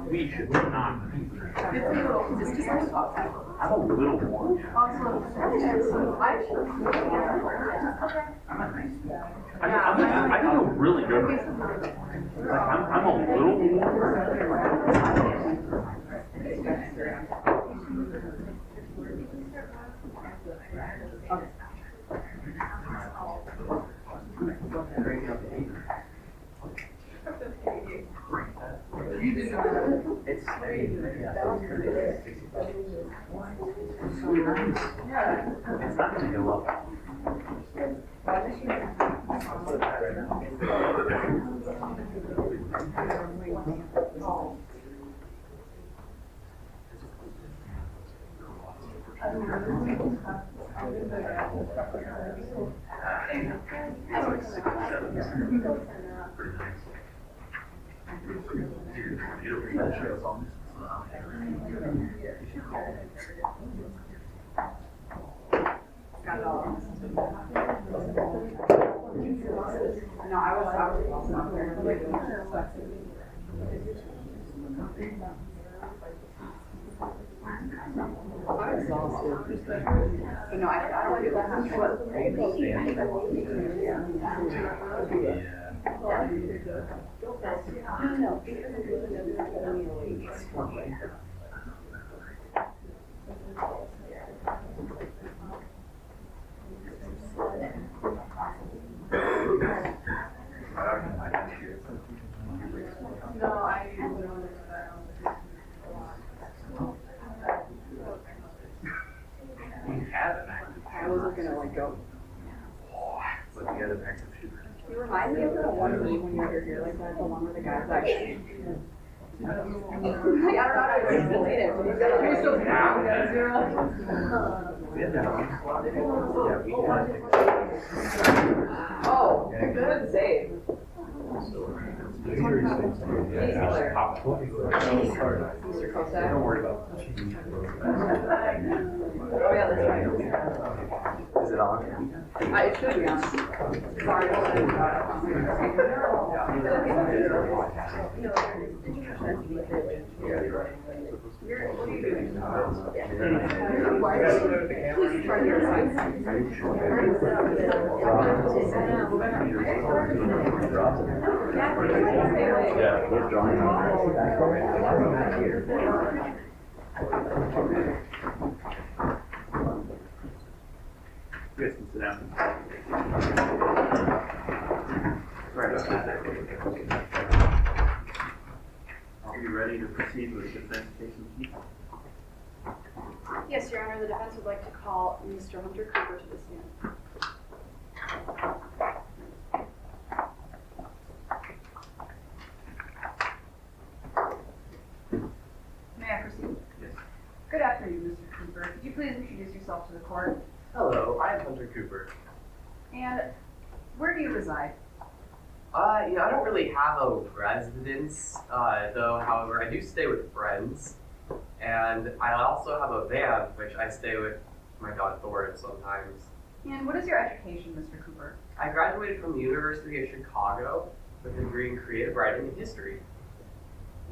We should not. It's a little, is this just like a top time? I'm a little warm. Also, I feel really good. Like I'm a little warm. It's not going to go up. No, I was not there. I'm exhausted. But no, I don't do that. No, I I wasn't gonna like go. But the other active shooter. You remind me of that one movie when you were here like that, the one where the guy's actually. I don't know how to explain it, but he's got a zero. Oh, good save. Mr. Kosak. Don't worry about it. Oh yeah, that's right. Is it on? It should be on. Sorry. What are you doing? Please try your side. Yeah, they're drawing on. You guys can sit down. Right. Are you ready to proceed with the defense case in chief? Yes, Your Honor, the defense would like to call Mr. Hunter Cooper to the stand. May I proceed? Yes. Good afternoon, Mr. Cooper. Could you please introduce yourself to the court? Hello, I'm Hunter Cooper. And where do you reside? I don't really have a residence, though, however, I do stay with friends. And I also have a van, which I stay with my dog Thornhill sometimes. And what is your education, Mr. Cooper? I graduated from the University of Chicago with a degree in creative writing and history.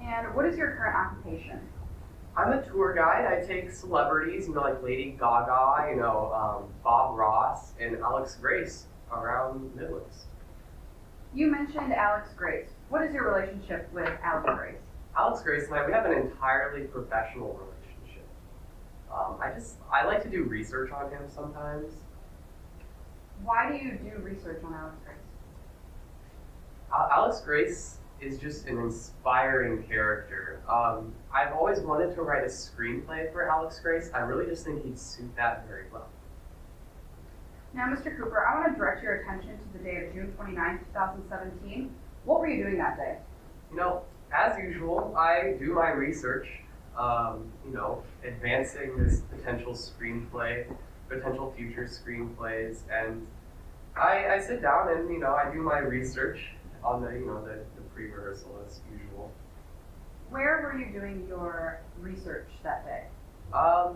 And what is your current occupation? I'm a tour guide. I take celebrities, like Lady Gaga, Bob Ross, and Alex Grace around Midlands. You mentioned Alex Grace. What is your relationship with Alex Grace? Alex Grace and I, we have an entirely professional relationship. I like to do research on him sometimes. Why do you do research on Alex Grace? Alex Grace is just an inspiring character. I've always wanted to write a screenplay for Alex Grace. I really just think he'd suit that very well. Now, Mr. Cooper, I want to direct your attention to the day of June 29, 2017. What were you doing that day? As usual, I do my research, advancing this potential screenplay, potential future screenplays, and I sit down and, I do my research on the pre-rehearsal as usual. Where were you doing your research that day? I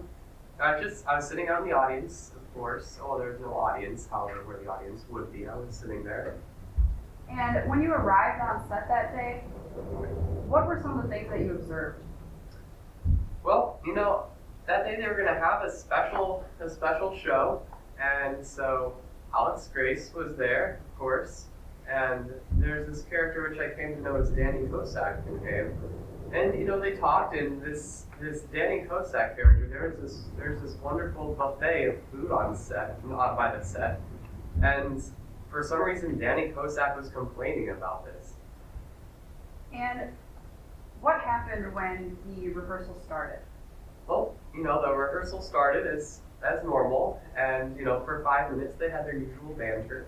was sitting out in the audience, of course. Oh, there's no audience, however, where the audience would be. I was sitting there. And when you arrived on set that day, What were some of the things that you observed? Well, that day they were gonna have a special show, and so Alex Grace was there, of course, and there's this character which I came to know as Danny Kosak who came, and they talked, and this Danny Kosak character, there's this wonderful buffet of food on by the set, and for some reason Danny Kosak was complaining about this. And what happened when the rehearsal started? Well, the rehearsal started as normal, and for 5 minutes they had their usual banter,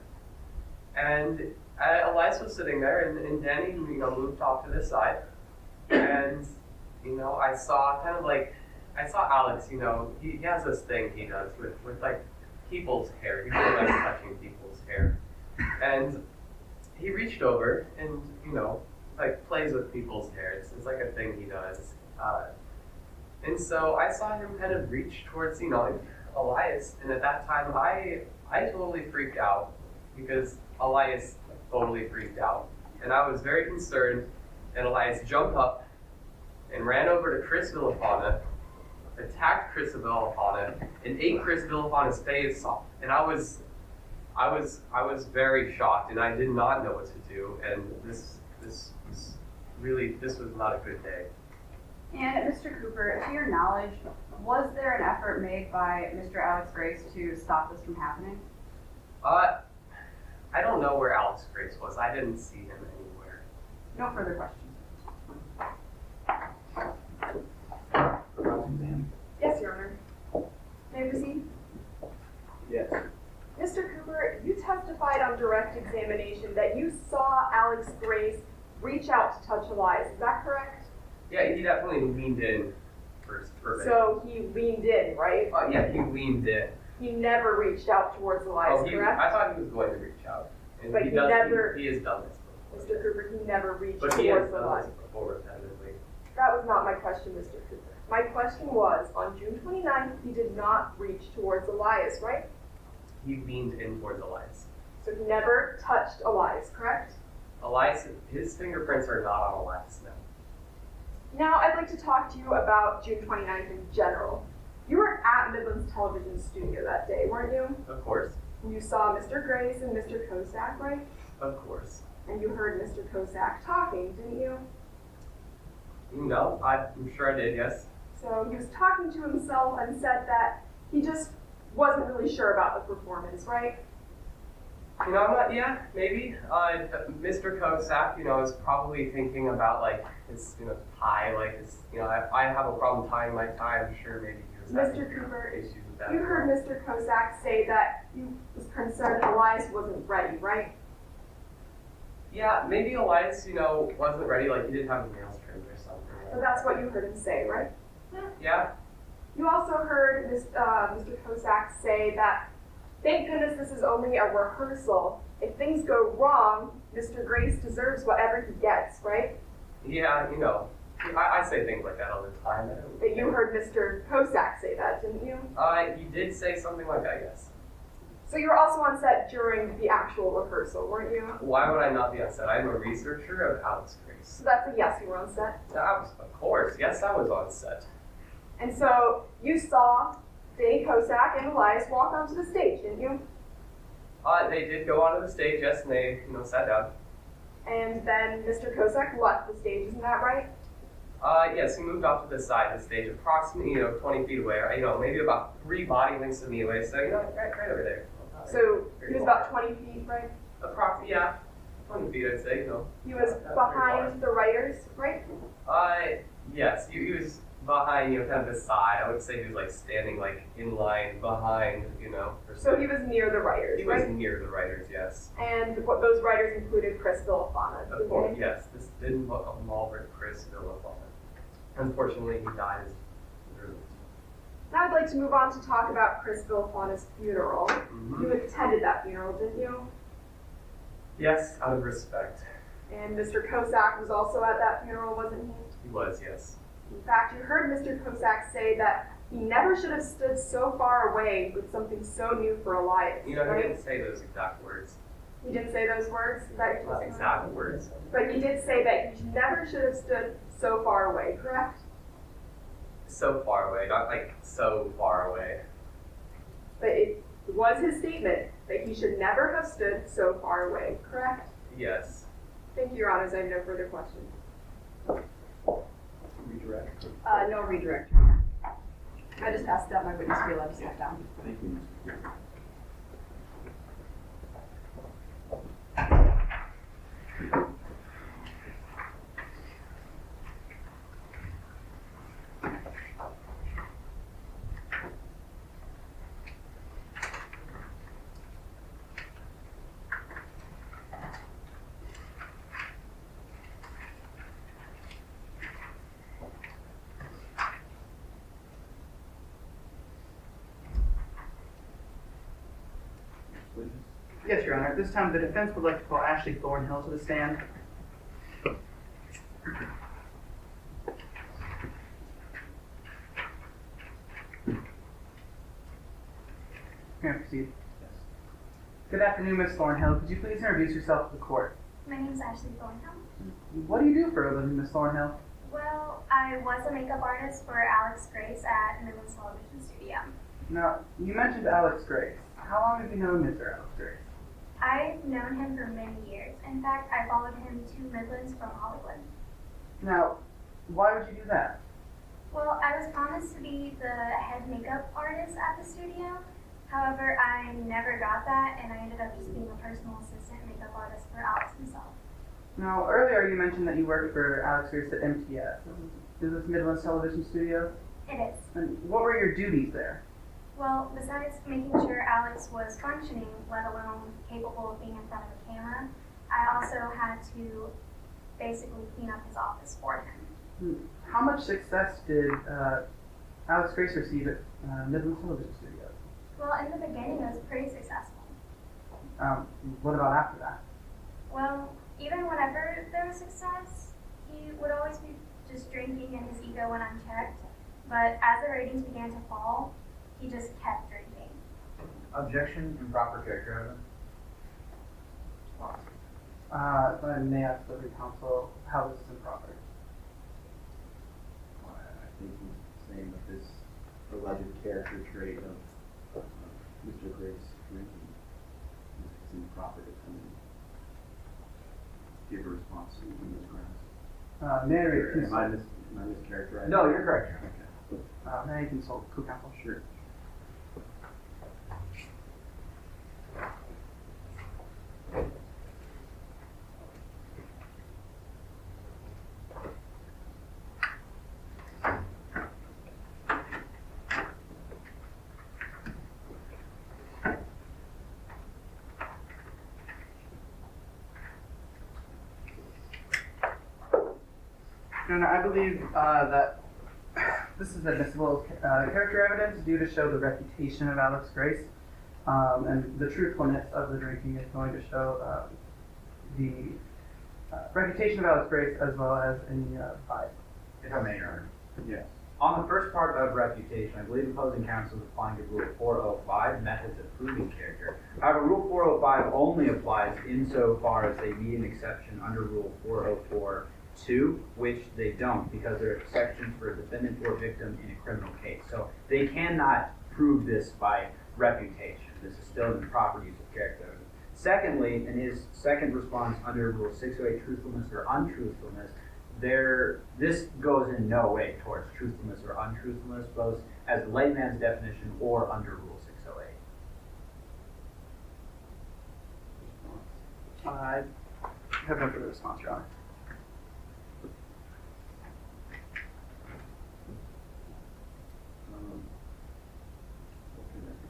and Elias was sitting there, and Danny moved off to the side, and I saw Alex. He has this thing he does with like people's hair. He really likes touching people's hair, and he reached over and plays with people's hair. It's like a thing he does. And so I saw him kind of reach towards, Elias, and at that time I totally freaked out because Elias totally freaked out. And I was very concerned, and Elias jumped up and ran over to Chris Villafana, attacked Chris Villafana, and ate Chris Villafana's face off. And I was very shocked, and I did not know what to do, and this was not a good day. And Mr. Cooper, to your knowledge, was there an effort made by Mr. Alex Grace to stop this from happening? I don't know where Alex Grace was. I didn't see him anywhere. No further questions. Yes, Your Honor. May I proceed? Yes. Mr. Cooper, you testified on direct examination that you saw Alex Grace reach out to touch Elias. Is that correct? Yeah, he definitely leaned in for So he leaned in, right? yeah, he leaned in. He never reached out towards Elias, correct? I thought he was going to reach out. And But he he does, never- he has done this before. Mr. Cooper, he never reached But he has towards done Elias. this before repetitively. That was not my question, Mr. Cooper. My question was, on June 29th, he did not reach towards Elias, right? He leaned in towards Elias. So he never touched Elias, correct? Elias, his fingerprints are not on Elias now. Now, I'd like to talk to you about June 29th in general. You were at Midlands Television Studio that day, weren't you? Of course. You saw Mr. Grace and Mr. Kosak, right? Of course. And you heard Mr. Kosak talking, didn't you? No, I'm sure I did, yes. So he was talking to himself and said that he just wasn't really sure about the performance, right? I'm not, yeah, maybe. Mr. Kosak, is probably thinking about, his, tie, I have a problem tying my tie. I'm sure maybe he was having Mr. Cooper, issues with that. you heard Mr. Kosak say that he was concerned Elias wasn't ready, right? Yeah, maybe Elias, wasn't ready, he didn't have the nails trimmed or something. So that's what you heard him say, right? Yeah. You also heard Mr. Kosak say that, thank goodness this is only a rehearsal. If things go wrong, Mr. Grace deserves whatever he gets, right? Yeah, I say things like that all the time. But you heard Mr. Kosak say that, didn't you? You did say something like that, yes. So you were also on set during the actual rehearsal, weren't you? Why would I not be on set? I'm a researcher of Alex Grace. So that's a yes, you were on set. Of course, yes, I was on set. And so you saw Danny Kosak and Elias walk onto the stage, didn't you? They did go onto the stage, yes, and they, sat down. And then Mr. Kosak left the stage, isn't that right? Yes, he moved off to the side of the stage, approximately, 20 feet away, maybe about 3 body lengths of me away, so, right over there. So he was about 20 feet, right? Approximately, yeah, 20 feet, I'd say, He was behind the writers, right? Yes, he was behind, kind of the side. I would say he was, standing, in line behind, So he was near the writers, He right? was near the writers, yes. And what those writers included Chris Villafana, Of didn't course, they? yes. This did involve Chris Villafana. Unfortunately, he died early. Now I'd like to move on to talk about Chris Villafana's funeral. Mm-hmm. You attended that funeral, didn't you? Yes, out of respect. And Mr. Kosak was also at that funeral, wasn't he? He was, yes. In fact, you heard Mr. Kosak say that he never should have stood so far away with something so new for Elias, He right? didn't say those exact words. You didn't say those words? Is that your Not testimony? exact words. But you did say that you never should have stood so far away, correct? So far away, not like so far away. But it was his statement that he should never have stood so far away, correct? Yes. Thank you, Your Honors. I have no further questions. Redirect. No redirect, Your Honor. I just asked that my witness be allowed to step down. Thank you, Mr. Chair. Please. Yes, Your Honor. At this time, the defense would like to call Ashley Thornhill to the stand. May I proceed? Yes. Good afternoon, Ms. Thornhill. Could you please introduce yourself to the court? My name's Ashley Thornhill. What do you do for a living, Ms. Thornhill? Well, I was a makeup artist for Alex Grace at Midlands Television Studio. Now, you mentioned Alex Grace. How long have you known Mr. Alex Grace? I've known him for many years. In fact, I followed him to Midlands from Hollywood. Now, why would you do that? Well, I was promised to be the head makeup artist at the studio. However, I never got that, and I ended up just being a personal assistant makeup artist for Alex himself. Now, earlier you mentioned that you worked for Alex Grace at MTS. Is this Midlands Television Studio? It is. And what were your duties there? Well, besides making sure Alex was functioning, let alone capable of being in front of a camera, I also had to basically clean up his office for him. How much success did Alex Grace receive at Midlands Television Studios? Well, in the beginning, it was pretty successful. What about after that? Well, even whenever there was success, he would always be just drinking and his ego went unchecked. But as the ratings began to fall, he just kept drinking. Objection, improper character evidence. If I may ask the counsel how this is improper. I think he's saying that this alleged character trait of Mr. Grace drinking is improper to come in. Give a response to these grounds. May I Am I consult? mischaracterizing? No, you're correct. Okay. May I consult co-counsel? Sure. And I believe that this is admissible character evidence due to show the reputation of Alex Grace, and the truthfulness of the drinking is going to show the reputation of Alex Grace as well as any bias. If I may, Your Honor. Yes. On the first part of reputation, I believe opposing counsel is applying to Rule 405, methods of proving character. However, Rule 405 only applies insofar as they meet an exception under Rule 404(2), which they don't, because they're exceptions for a defendant or victim in a criminal case. So they cannot prove this by reputation. This is still an improper use of character evidence. Secondly, in his second response under Rule 608, truthfulness or untruthfulness, this goes in no way towards truthfulness or untruthfulness, both as the layman's definition or under Rule 608. I have no further response, Your Honor.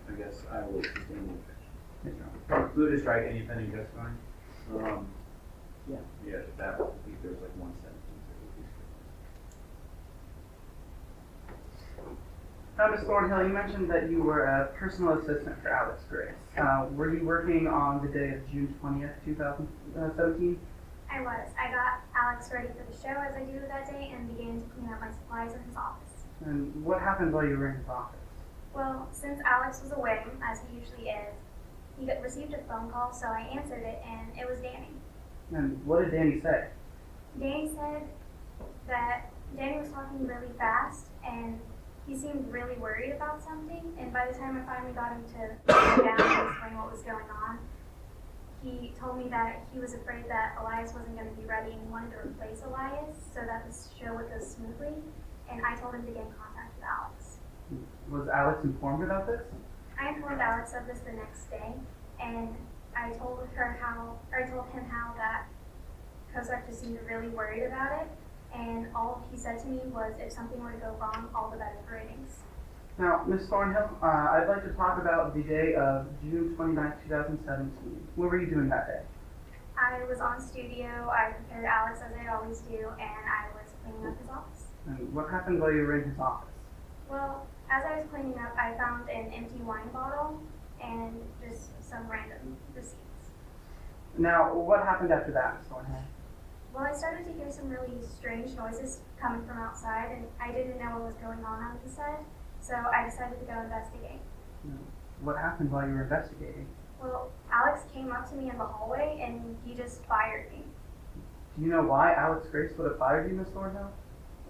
I guess I will sustain the objection. Yes, Your Honor. Blue to strike any pending testimony. Yeah, that, I think there's like one sentence that would be stricken. Ms. Thornhill, you mentioned that you were a personal assistant for Alex Grace. Were you working on the day of June 20th, 2017? I was. I got Alex ready for the show as I do that day and began to clean up my supplies in his office. And what happened while you were in his office? Well, since Alex was away, as he usually is, received a phone call, so I answered it, and it was Danny. And what did Danny say? Danny said that Danny was talking really fast, and he seemed really worried about something, and by the time I finally got him to slow down and explain what was going on, he told me that he was afraid that Elias wasn't going to be ready and he wanted to replace Elias so that the show would go smoothly, and I told him to get in contact with Alex. Was Alex informed about this? I informed Alex of this the next day, and I told him how that Kosak just seemed really worried about it, and all he said to me was if something were to go wrong, all the better for ratings. Now, Ms. Thornhill, I'd like to talk about the day of June 29th, 2017. What were you doing that day? I was on studio, I prepared Alex as I always do, and I was cleaning up his office. And what happened while you were in his office? Well, as I was cleaning up, I found an empty wine bottle and just some random receipts. Now, what happened after that, Ms. Thornhill? Well, I started to hear some really strange noises coming from outside, and I didn't know what was going on the set, so I decided to go investigate. What happened while you were investigating? Well, Alex came up to me in the hallway, and he just fired me. Do you know why Alex Grace would have fired you, Ms. Thornhill?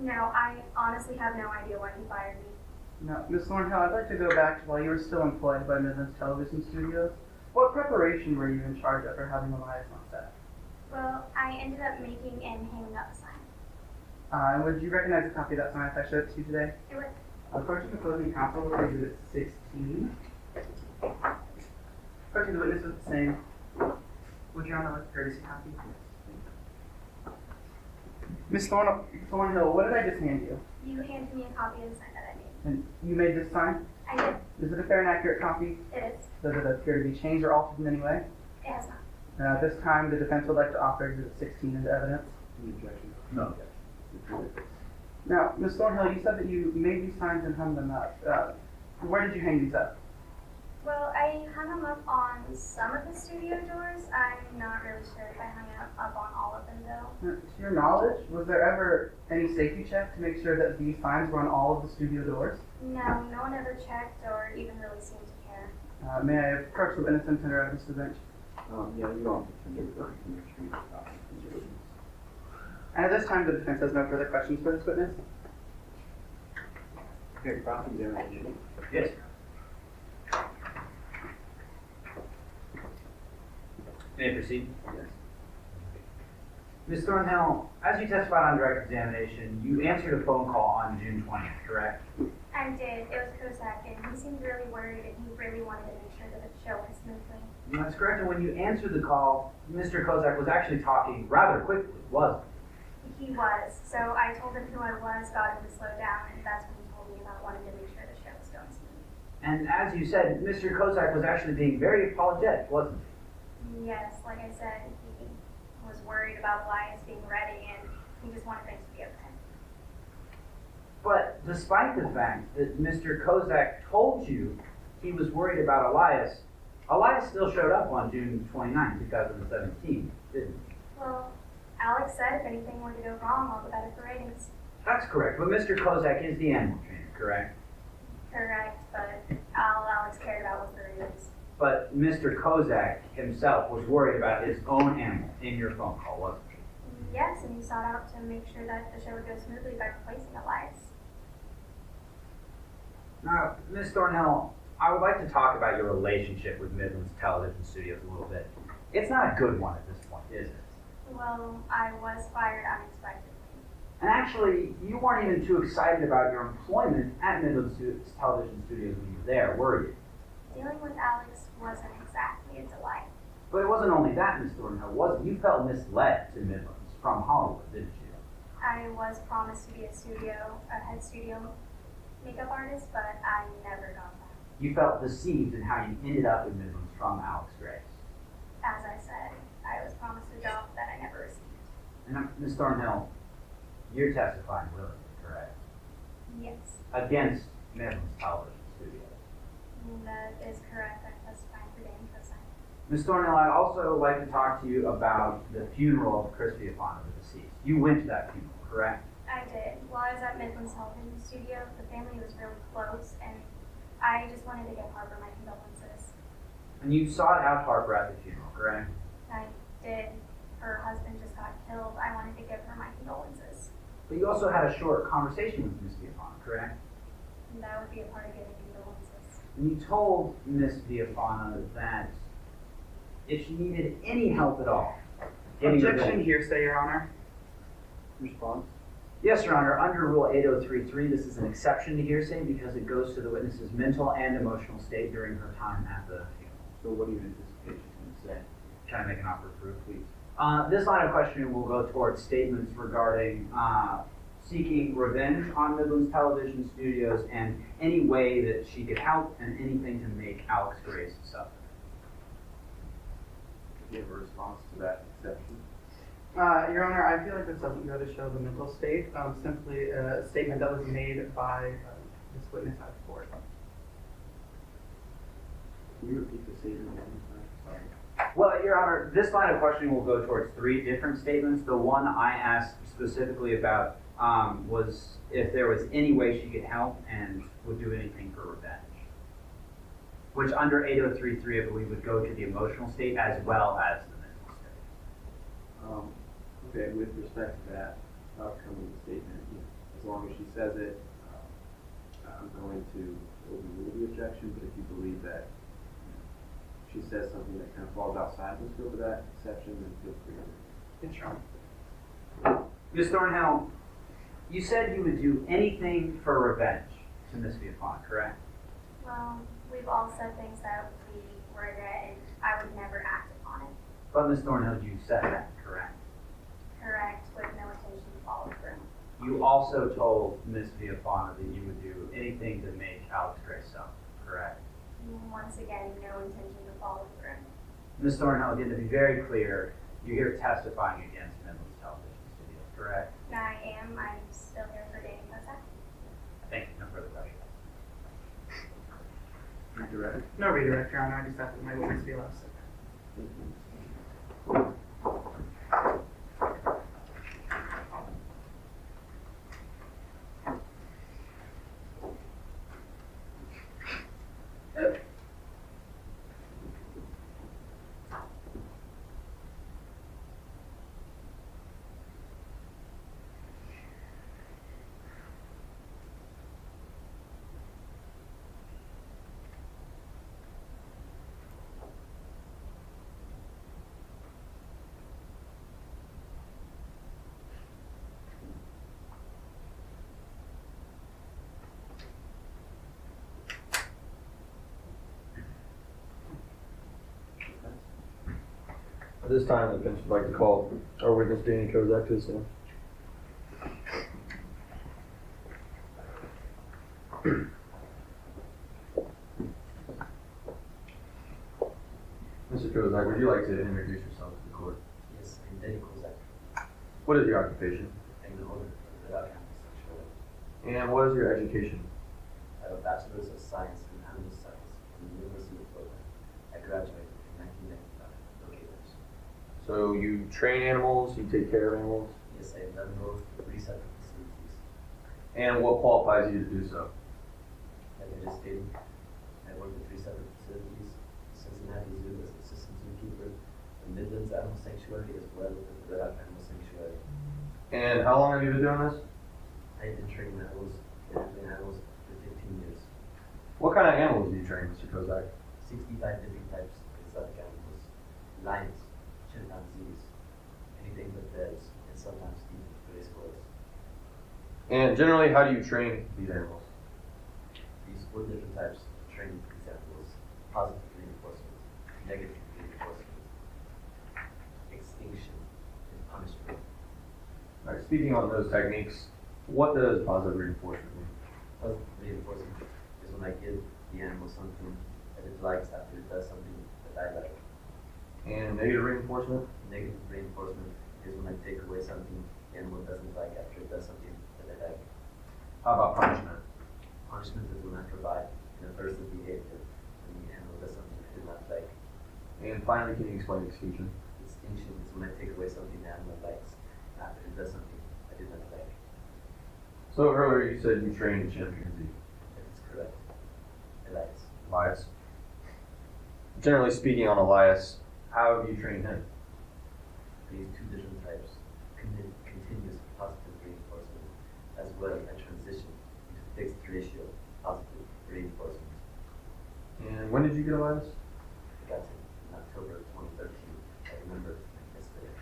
No, I honestly have no idea why he fired me. Now, Ms. Thornhill, I'd like to go back to while you were still employed by Midlands Television Studios. What preparation were you in charge of for having Elias on set? Well, I ended up making and hanging up a sign. And would you recognize a copy of that sign if I showed it to you today? It would. Approaching the closing counsel, exhibit 16. Approaching the witness with the same. Would your honor like a courtesy copy? Ms. Thornhill, what did I just hand you? You handed me a copy of the sign that I made. And you made this sign? I did. Is it a fair and accurate copy? It is. Does it appear to be changed or altered in any way? It has not. At this time, the defense would like to offer exhibit 16 into evidence. Any objection? No. Now, Ms. Thornhill, you said that you made these signs and hung them up. Where did you hang these up? Well, I hung them up on some of the studio doors. I'm not really sure if I hung it up on all of them, though. To your knowledge, was there ever any safety check to make sure that these signs were on all of the studio doors? No, no one ever checked or even really seemed to care. May I approach the witness and tender evidence to the bench? Yeah, you don't have to tender the And at this time, the defense has no further questions for this witness. Okay, cross-examination. Yes. May I proceed? Yes. Ms. Thornhill, as you testified on direct examination, you answered a phone call on June 20th, correct? I did. It was Kosak, and he seemed really worried, and he really wanted to make sure that the show went smoothly. That's correct, and when you answered the call, Mr. Kosak was actually talking rather quickly, wasn't he? He was. So I told him who I was, got him to slow down, and that's when he told me about wanting to make sure the show was going smoothly. And as you said, Mr. Kosak was actually being very apologetic, wasn't he? Yes, like I said, he was worried about Elias being ready, and he just wanted things to be okay. But despite the fact that Mr. Kosak told you he was worried about Elias, Elias still showed up on June 29, 2017, didn't he? Well, Alex said if anything were to go wrong, all the better for ratings. That's correct, but Mr. Kosak is the animal trainer, correct? Correct, but all Alex cared about was the ratings. But Mr. Kosak himself was worried about his own animal in your phone call, wasn't he? Yes, and he sought out to make sure that the show would go smoothly by replacing Elias. Now, Ms. Thornhill, I would like to talk about your relationship with Midlands Television Studios a little bit. It's not a good one at this point, is it? Well, I was fired unexpectedly. And actually, you weren't even too excited about your employment at Midlands Television Studios when you were there, were you? Dealing with Alex wasn't exactly a delight. But it wasn't only that, Ms. Thornhill, was it? You felt misled to Midlands from Hollywood, didn't you? I was promised to be a head studio makeup artist, but I never got that. You felt deceived in how you ended up in Midlands from Alex Grace. As I said, I was promised a job that I never received. And Ms. Thornhill, you're testifying willingly, correct? Yes, Against Midlands Television Studios. that is correct. I'm testifying for Danny Kosak. Ms. Thornhill, I'd also like to talk to you about the funeral of Chris Viapano, the deceased. You went to that funeral, correct? I did. While I was at Midlands Television Studio, the family was really close, and I just wanted to give Harper my condolences. And you sought out Harper at the funeral, correct? I did. Her husband just got killed. I wanted to give her my condolences. But you also had a short conversation with Miss Viafana, correct? And that would be a part of giving condolences. And you told Miss Viafana that if she needed any help at all, getting Objection, revenge- hearsay, Your Honor. Response? Yes, Your Honor, under Rule 8033, this is an exception to hearsay because it goes to the witness's mental and emotional state during her time at the funeral. So what do you anticipate she's going to say? Can I make an offer of proof, please? This line of questioning will go towards statements regarding seeking revenge on Midlands Television Studios and any way that she could help and anything to make Alex Grace suffer. Do you have a response to that exception? Your Honor, I feel like this doesn't go to show the mental state, simply a statement that was made by this witness at court. Can you repeat the statement one more time? Sorry. Well, Your Honor, this line of questioning will go towards three different statements. The one I asked specifically about was if there was any way she could help and would do anything for revenge. Which under 8033, I believe, would go to the emotional state as well as the mental state. Okay, with respect to that outcome of the statement, as long as she says it, I'm going to overrule the objection, but if you believe that she says something that kind of falls outside the scope of that exception, then feel free to. Yes, Your Honor. Ms. Thornhill, you said you would do anything for revenge to Miss Viafana, correct? Well, we've all said things that we regret, and I would never act upon it. But Ms. Thornhill, you said that, correct? Correct, with no intention to follow through. You also told Miss Viafana that you would do anything to make Alex Grace suffer, correct? Once again, no intention to follow through. Ms. Thornhill, again, to be very clear, you're here testifying against Midlands Television Studios, correct? I am. I'm still here for Danny Kosak. Thank you. No further questions. Redirect. No redirect, Your Honor. I just asked that my witness be allowed to sit. Thank you. At this time, the bench would like to call our witness, Danny Kosak, to the stand. Mr. Kosak, would you like to introduce yourself to the court? Yes, I'm Danny Kosak. What is your occupation? I'm the owner of the campus, actually. And what is your education? I have a Bachelor's of Science in Animal Science from the University of Florida. I graduated in 1995. Located. So you train animals, you take care of animals, Yes, I have done both research facilities. and what qualifies you to do so? Like I just stated, I work at 3 separate facilities. Cincinnati Zoo as assistant zookeeper, the Midlands Animal Sanctuary, as well as the Red Rock Animal Sanctuary. And how long have you been doing this? I've been training animals, handling animals for 15 years. What kind of animals do you train, Mr. Kosak? 65 different types of exotic animals. Lions, chimpanzees, anything but bears, and sometimes even race horses. And generally, how do you train these animals? These 4 different types of training examples: positive reinforcement, negative reinforcement, extinction, and punishment. All right, speaking on those techniques, what does positive reinforcement mean? Positive reinforcement is when I give the animal something that it likes after it does something that I like. And negative reinforcement? Negative reinforcement is when I take away something the animal doesn't like after it does something that I like. How about punishment? Punishment is when I provide an aversive behavior when the animal does something I did not like. And finally, can you explain extinction? Extinction is when I take away something the animal likes after it does something I did not like. So earlier you said you trained a chimpanzee. That is correct. Elias. Bias. generally speaking on Elias, how have you trained him? I use two different types, continuous positive reinforcement, as well as transition into fixed ratio positive reinforcement. And when did you get Elias? I got it in October 2013. I remember yesterday.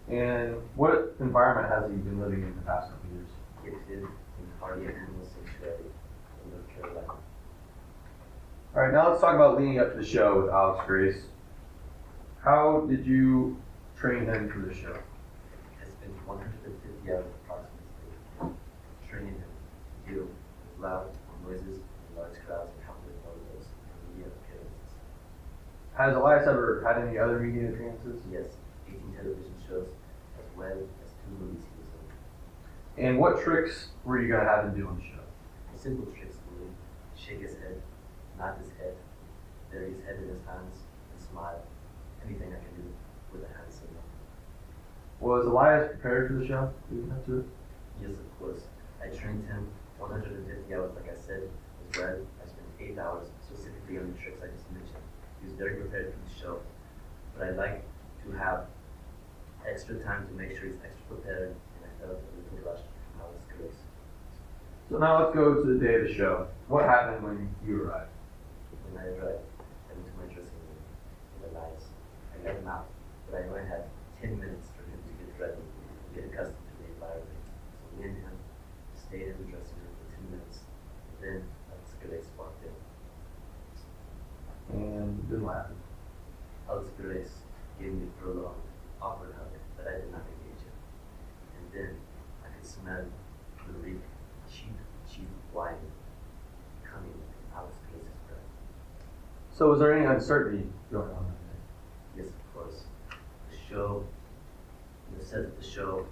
And what environment has he been living in the past couple of years? Gifted in hardy animal sanctuary in North Carolina. All right, now let's talk about leading up to the show with Alex Grace. How did you train him for the show? I spent 150 hours approximately training him to deal with loud noises and large crowds and help with photos and media appearances. Has Elias ever had any other media appearances? Yes, 18 television shows as well as 2 movies he was in. And what tricks were you going to have him do on the show? Simple tricks include shake his head, nod his head, bury his head in his hands, and smile. Anything I can do with a hand signal. Was Elias prepared for the show leading up to it? Yes, of course. I trained him 150 hours, like I said, as well. I spent 8 hours specifically on the tricks I just mentioned. He was very prepared for the show, but I like to have extra time to make sure he's extra prepared, and I felt a little rushed from Alex Grace. So now let's go to the day of the show. What happened when you arrived? When I arrived, I went to my dressing room with Elias. I let him out, but I only had 10 minutes for him to get ready and get accustomed to the environment. So me and him stayed in the dressing room for 10 minutes, and then Alex Grace walked in. And then what happened? Alex Grace gave me a prolonged, awkward hug that I did not engage in. And then I could smell the reek, cheap wine coming from Alex Grace's breath. So was there any uncertainty going on that day? Yes, of course. The show, the set of the show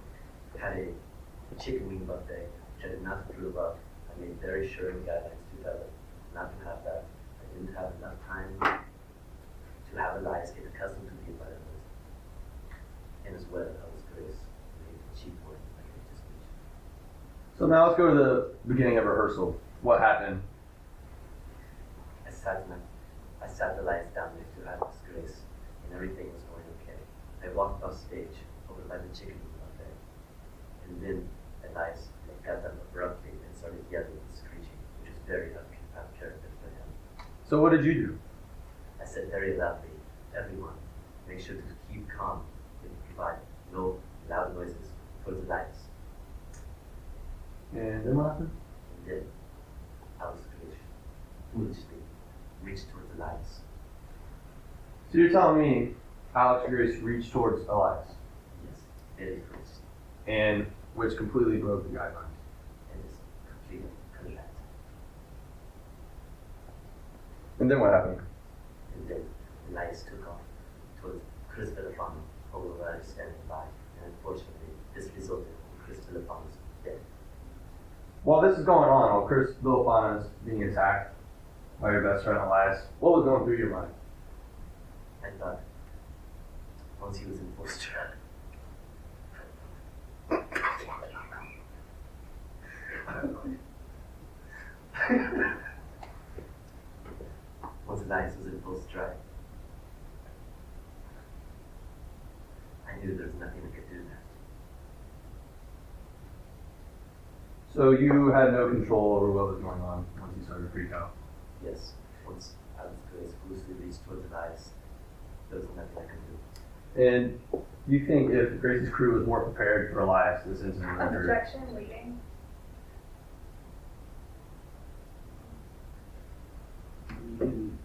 had a chicken wing buffet, which I did not approve of. I made very sure in the guidelines to tell them not to have that. I didn't have enough time to have Elias get accustomed to the environment. And as well, Alex Grace made cheap wine, like I just mentioned. So now let's go to the beginning of rehearsal. What happened? I sat Elias down next to Alex Grace, and everything was going okay. I walked off stage over by the chicken buffet, and then Elias got up abruptly and started yelling and screeching, which was very out of character for him. So what did you do? I said very loudly, everyone, make sure to keep calm and provide no loud noises towards Elias. And then what happened? And then Alex Grace foolishly reached towards Elias. So you're telling me Alex Grace reached towards Elias, Yes, very close. and which completely broke the guidelines. And it's completely correct. And then what happened? And then Elias took off towards Chris Filipano, who was standing by, and unfortunately, this resulted in Chris Filipano's death. While this is going on, while Chris Villafana is being attacked by your best friend Elias, what was going through your mind? I thought, once he was in full stride, once Elias was in full stride, I knew there was nothing I could do next. So you had no control over what was going on once you started to freak out. Yes, once Alex Grace foolishly reached towards Elias, there was nothing I could do. And you think if Grace's crew was more prepared for Elias, this incident would occur? Objection, leading. You didn't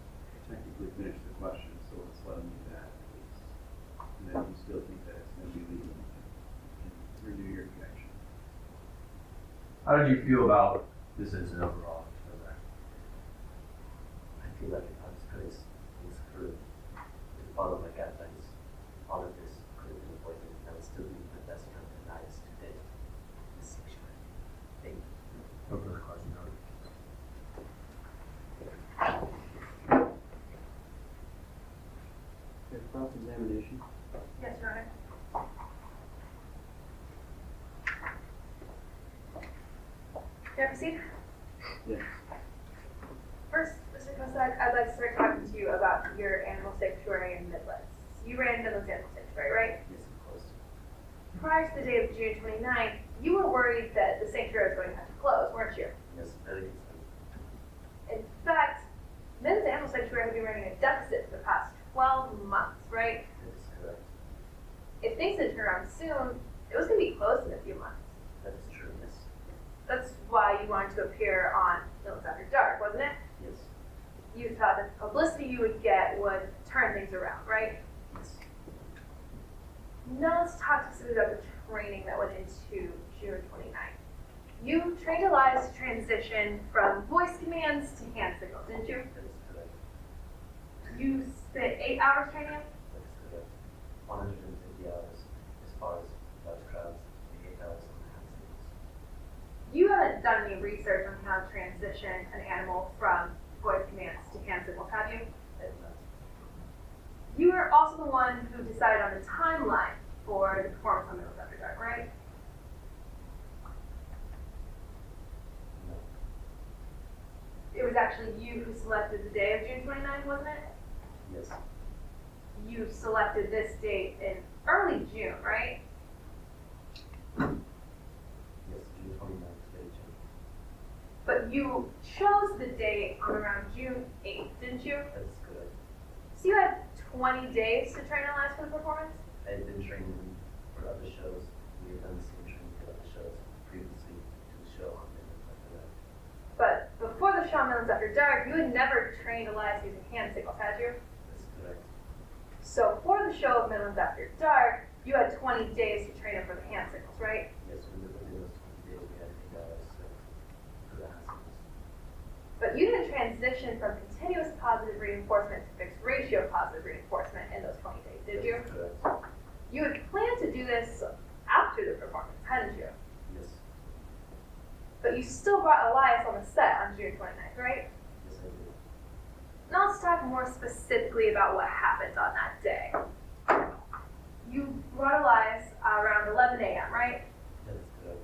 technically finish the question, so let's let him do that, please. And then you still think that it's going to be legal, you can renew your objection. How did you feel about this incident overall? I feel like if Alex Grace and his crew to follow my guidelines, all of this could have been avoided, and I would still be my best friend Elias today in this sanctuary. Thank you. No further questions. Okay, cross-examination. Yes, Your Honor. May I proceed? Yes. First, Mr. Mr. Kosak, I'd like to start talking to you about your animal sanctuary in Midlands. You ran Midlands Animal Sanctuary, right? Yes, of course. Prior to the day of June 29th, you were worried that the sanctuary was going to have to close, weren't you? Yes, very concerned. In fact, Midlands Animal Sanctuary has been running a deficit for the past 12 months, right? That is correct. If things didn't turn around soon, it was going to be closed in a few months. That is true, yes. That's why you wanted to appear on Midlands After Dark, wasn't it? Yes. You thought the publicity you would get would turn things around, right? Yes. Now let's talk specifically about the training that went into June 29th. You trained Elias to transition from voice commands to hand signals, didn't you? That is correct. You spent 8 hours training him? That is correct. 150 hours as far as large crowds, the 8 hours on the hand signals. You haven't done any research on how to transition an animal from voice commands to hand signals, have you? I have not. You were also the one who decided on the timeline for the performance on Midlands After Dark, right? No. It was actually you who selected the day of June 29th, wasn't it? Yes. You selected this date in early June, right? Yes, June 29th, very June. But you chose the date on around June 8th, didn't you? That is correct. So you had 20 days to train Elias for the performance? I had been training for other shows. We had done the same training for other shows previously to the show on Midlands After Dark. But before the show on Midlands After Dark, you had never trained Elias using hand signals, had you? That's correct. So for the show of Midlands After Dark, you had 20 days to train him for the hand signals, right? Yes, within those 20 days we had 8 hours for the hand signals. But you didn't transition from continuous positive reinforcement to fixed ratio positive reinforcement in those 20 days, did you? That is correct. You had planned to do this after the performance, hadn't you? Yes. But you still brought Elias on the set on June 29th, right? Yes, I did. Now let's talk more specifically about what happened on that day. You brought Elias around 11 a.m., right? That is correct.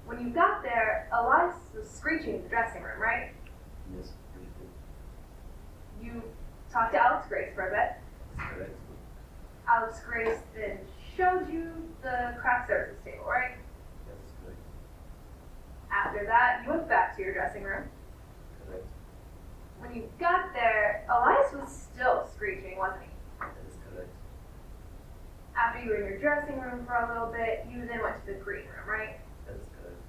When you got there, Elias was screeching in the dressing room, right? Yes, briefly. You talked to Alex Grace for a bit. That's correct. Alex Grace then showed you the craft services table, right? That is correct. After that, you went back to your dressing room. Correct. When you got there, Elias was still screeching, wasn't he? That is correct. After you were in your dressing room for a little bit, you then went to the green room, right? That is correct.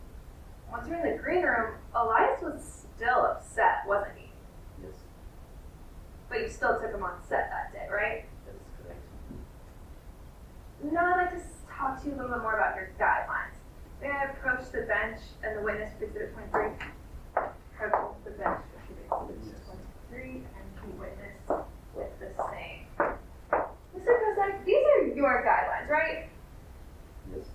Once you were in the green room, Elias was still upset, wasn't he? Yes, But you still took him on set that day, right? that is correct. Now I'd like to talk to you a little bit more about your guidelines. May I approach the bench and the witness for Exhibit 23? Approach the bench for Exhibit 23 and the witness with the same. Mr. Kosak, these are your guidelines, right? Yes,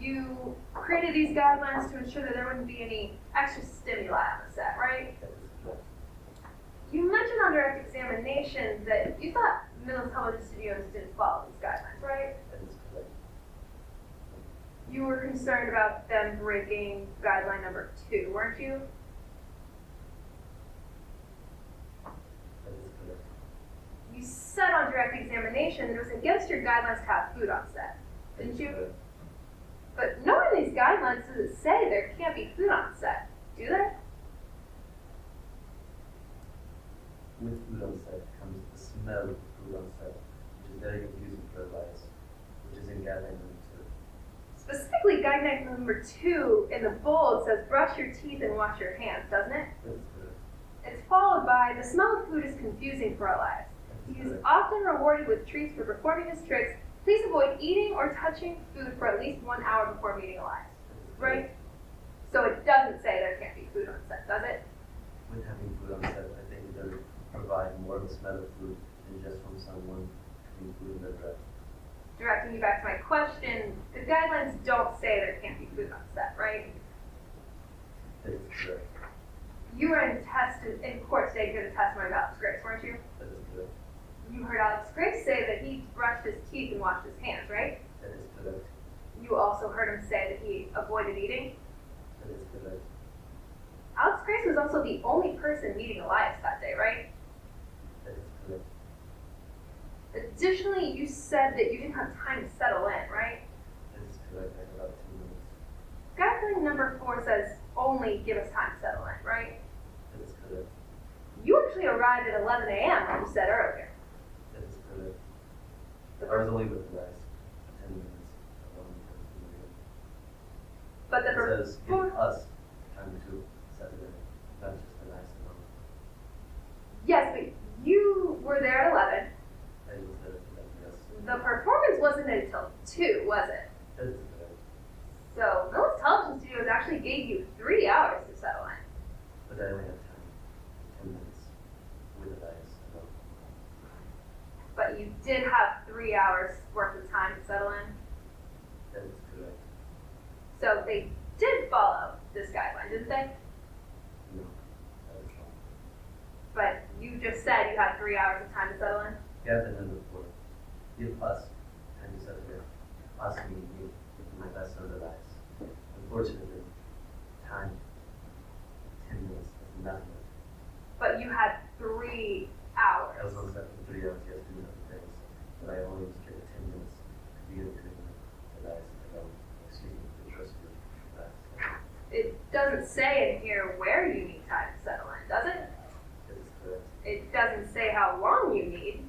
You created these guidelines to ensure that there wouldn't be any extra stimuli on the set, right? that is correct. You mentioned on direct examination that you thought Midlands Television Studios didn't follow these guidelines, right? That is correct. You were concerned about them breaking guideline number 2, weren't you? That is correct. You said on direct examination that it was against your guidelines to have food on set, That didn't is you? correct. But nowhere in these guidelines does it say there can't be food on set, do there? With food on set comes the smell of food on set, which is very confusing for Elias, which is in guideline number 2. Specifically, guideline number 2 in the bold says brush your teeth and wash your hands, doesn't it? That is correct. It's followed by the smell of food is confusing for Elias. That He is is correct. often rewarded with treats for performing his tricks. Please avoid eating or touching food for at least 1 hour before meeting Elias. That is Right? correct. So it doesn't say there can't be food on set, does it? With having food on set, I think it does provide more of a smell of food than just from someone having food in their breath. Directing you back to my question, the guidelines don't say there can't be food on set, right? That is correct. You were in court today to hear the testimony of Alex Grace, weren't you? That is correct. You heard Alex Grace say that he brushed his teeth and washed his hands, right? That is correct. You also heard him say that he avoided eating. That is correct. Alex Grace was also the only person meeting Elias that day, right? That is correct. Additionally, you said that you didn't have time to settle in, right? That is correct. I have about 2 minutes. Guideline number 4 says only give us time to settle in, right? That is correct. You actually arrived at 11 a.m. like you said earlier. That is correct. The I was only with the guys 10 minutes. But the It says give perfor- us time to settle in, not just the guys alone. Yes, but you were there at 11. I was there to them, yes. The performance wasn't until 2, was it? That is correct. So Millis Television Studios actually gave you 3 hours to settle in. But I only have 10 minutes with the guys alone. But you did have 3 hours worth of time to settle in. That is correct. So they did follow this guideline, didn't they? No, that is wrong. But you just said you had 3 hours of time to settle in. Guideline number 4. Give us time to settle in. Us meaning me, with my best of the guys. Unfortunately, time, 10 minutes, is nothing. But you had 3 hours. I was on set for 3 hours, yes, doing other things. But I only was given 10 minutes to be in between the guys. Excuse me, the trust you guys. It doesn't say in here where you need time to settle in, does it? That is correct. It doesn't say how long you need.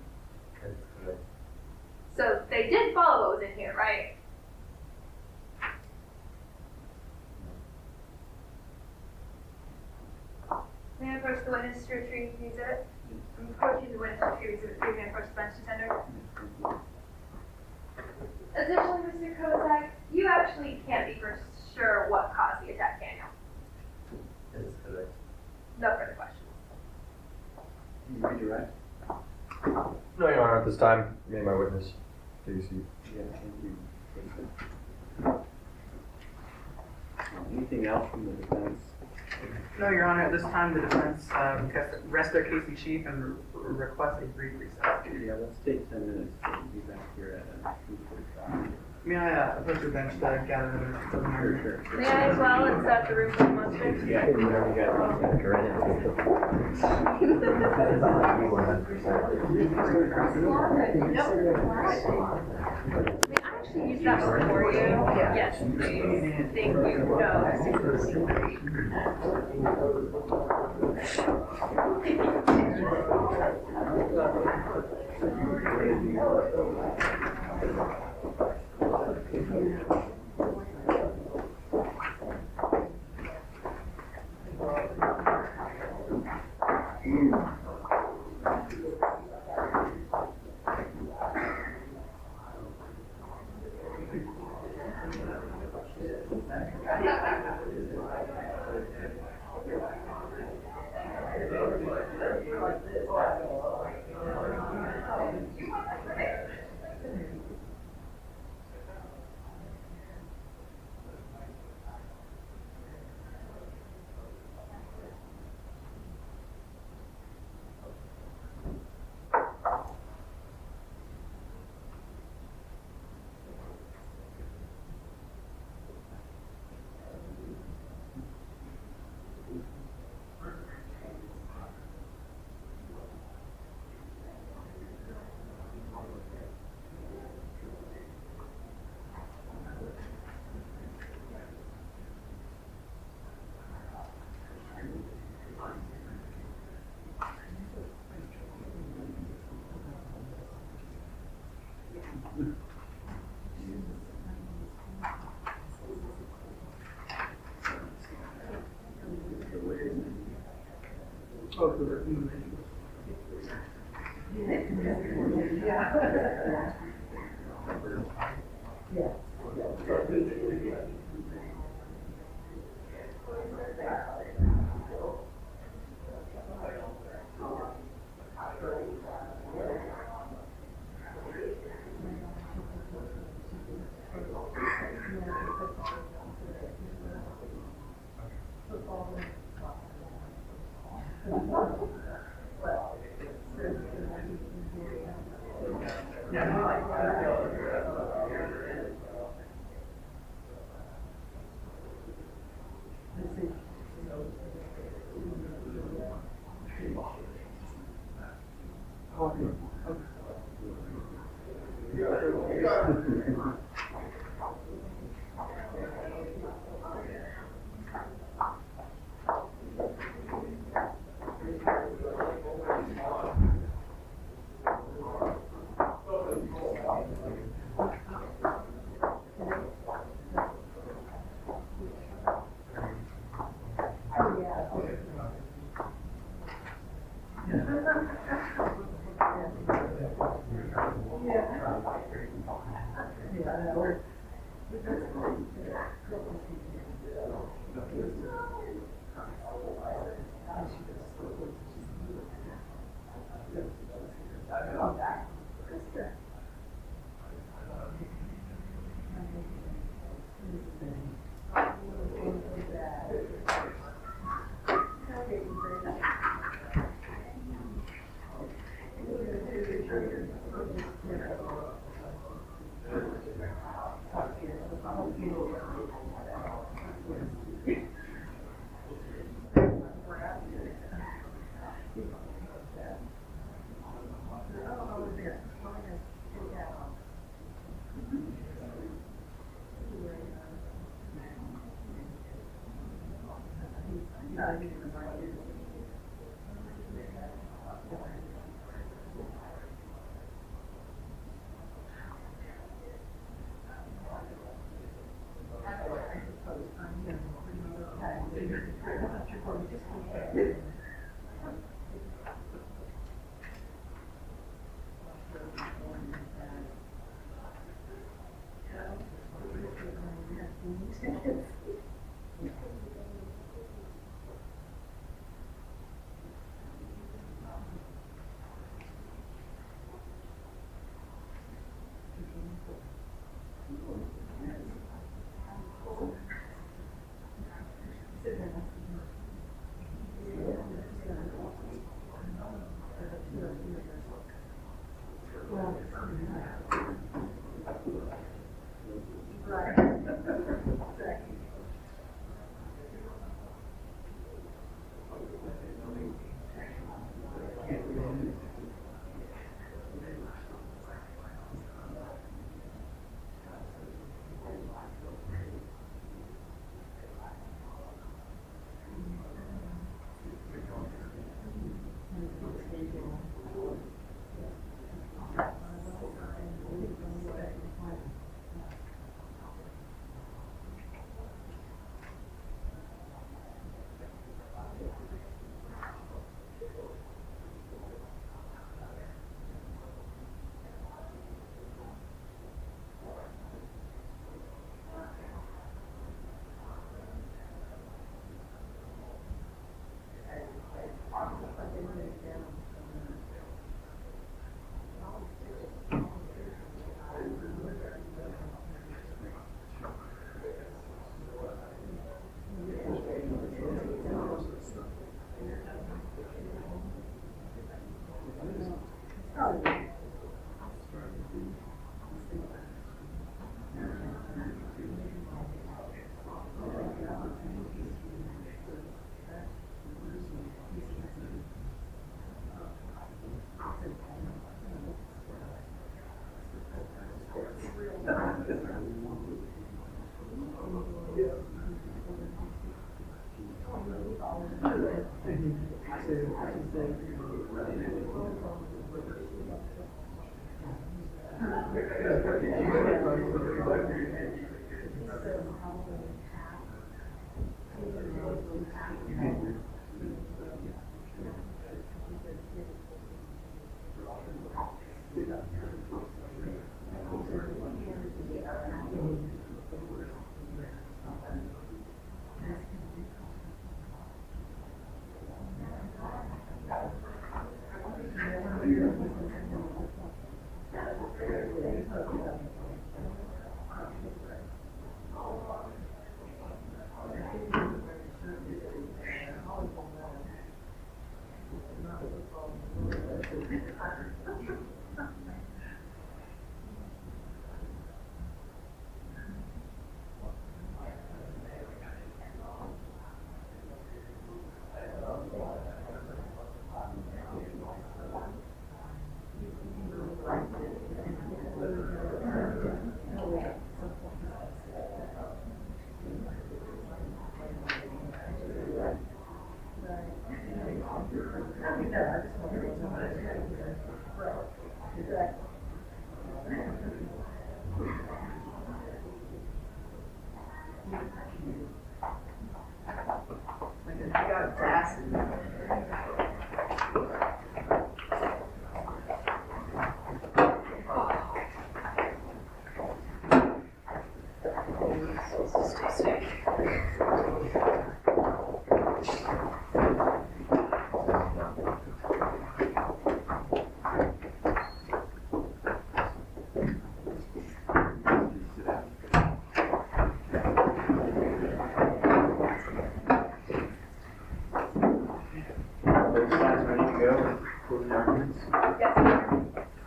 That is correct. So they did follow what was in here, right? May I approach the witness to retrieve the exhibit? I'm approaching the witness to retrieve the exhibit. Please may I approach the bench contender. Additionally, Mr. Kosak, you actually can't be for sure what caused the attack, can you? That is correct. No further questions. Can you redirect? No, Your Honor, at this time, me and my witness, take a seat. Yeah, thank you. Anything else from the defense? No, Your Honor, at this time, the defense rests their case in chief and request a brief recess. Yeah, let's take 10 minutes and be back here at 2:45. May I approach the bench to gather the closing argument? May I as well and set the room for the monster? Yeah, whatever you guys want. May I actually use that for you? Yes, please. Thank you.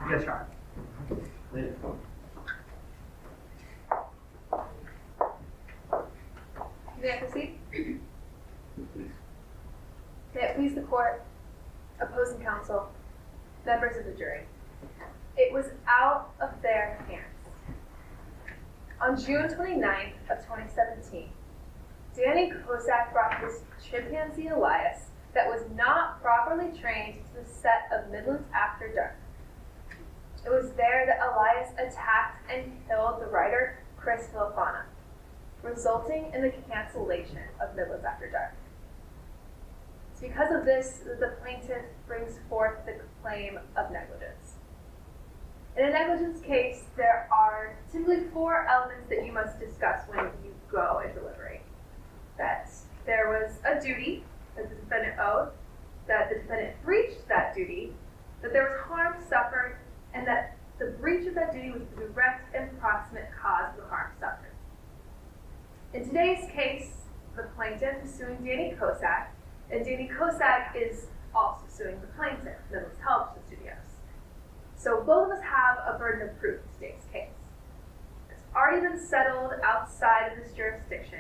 Yes, Sean. May I proceed? May it please the court, opposing counsel, members of the jury. It was out of their hands. On June 29th of 2017, Danny Kosak brought his chimpanzee Elias that was not properly trained to the set of Midlands After Dark. It was there that Elias attacked and killed the writer Chris Filipana, resulting in the cancellation of Midlands After Dark. It's because of this that the plaintiff brings forth the claim of negligence. In a negligence case, there are typically 4 elements that you must discuss when you go and deliberate. That there was a duty that the defendant owed, that the defendant breached that duty, that there was harm suffered, and that the breach of that duty was the direct and proximate cause of the harm suffered. In today's case, the plaintiff is suing Danny Kosak, and Danny Kosak is also suing the plaintiff, Midlands Television Studios. So both of us have a burden of proof in today's case. It's already been settled outside of this jurisdiction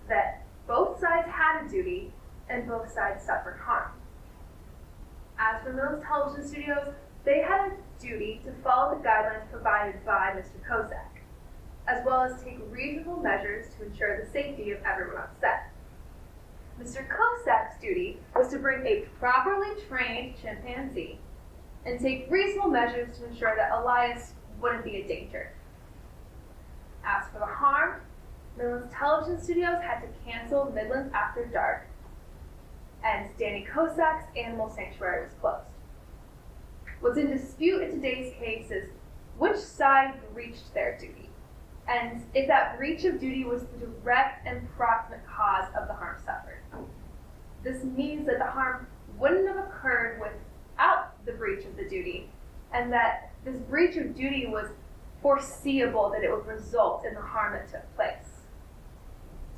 that both sides had a duty and both sides suffered harm. As for Midlands Television Studios, they had a duty to follow the guidelines provided by Mr. Kosak, as well as take reasonable measures to ensure the safety of everyone on set. Mr. Kosak's duty was to bring a properly trained chimpanzee and take reasonable measures to ensure that Elias wouldn't be a danger. As for the harm, Midlands Television Studios had to cancel Midlands After Dark, and Danny Kosak's animal sanctuary was closed. What's in dispute in today's case is which side breached their duty, and if that breach of duty was the direct and proximate cause of the harm suffered. This means that the harm wouldn't have occurred without the breach of the duty, and that this breach of duty was foreseeable that it would result in the harm that took place.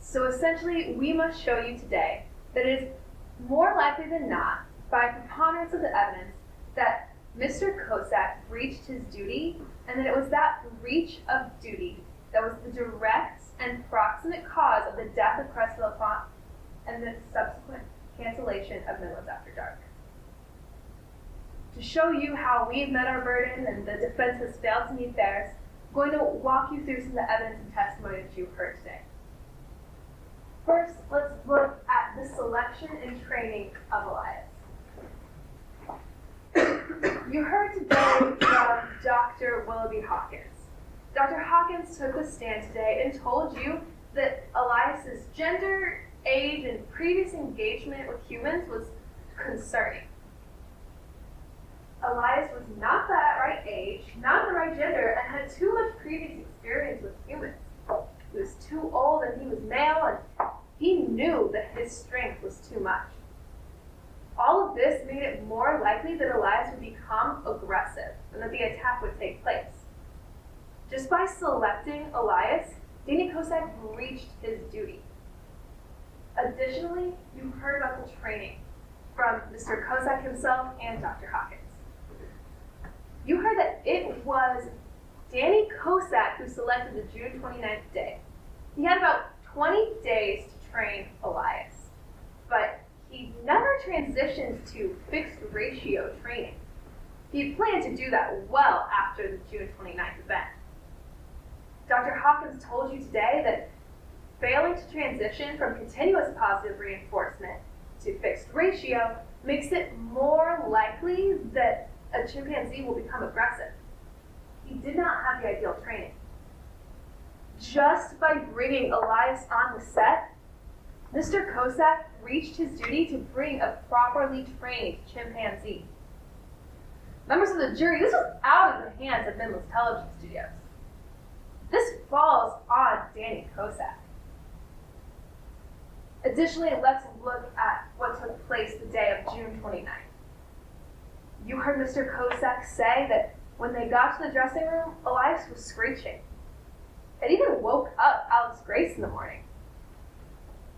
So essentially, we must show you today that it is more likely than not, by preponderance of the evidence, that Mr. Kosak breached his duty, and that it was that breach of duty that was the direct and proximate cause of the death of Chris Filipana and the subsequent cancellation of Midlands After Dark. To show you how we've met our burden and the defense has failed to meet theirs, I'm going to walk you through some of the evidence and testimony that you've heard today. First, let's look at the selection and training of Elias. You heard today from Dr. Willoughby Hawkins. Dr. Hawkins took the stand today and told you that Elias's gender, age, and previous engagement with humans was concerning. Elias was not that right age, not the right gender, and had too much previous experience with humans. He was too old and he was male, and he knew that his strength was too much. All of this made it more likely that Elias would become aggressive and that the attack would take place. Just by selecting Elias, Danny Kosak breached his duty. Additionally, you heard about the training from Mr. Kosak himself and Dr. Hawkins. You heard that it was Danny Kosak who selected the June 29th day. He had about 20 days to train Elias, but he never transitioned to fixed ratio training. He had planned to do that well after the June 29th event. Dr. Hawkins told you today that failing to transition from continuous positive reinforcement to fixed ratio makes it more likely that a chimpanzee will become aggressive. He did not have the ideal training. Just by bringing Elias on the set, Mr. Kosak breached his duty to bring a properly trained chimpanzee. Members of the jury, this was out of the hands of Midlands Television Studios. This falls on Danny Kosak. Additionally, let's look at what took place the day of June 29th. You heard Mr. Kosak say that when they got to the dressing room, Elias was screeching. It even woke up Alex Grace in the morning.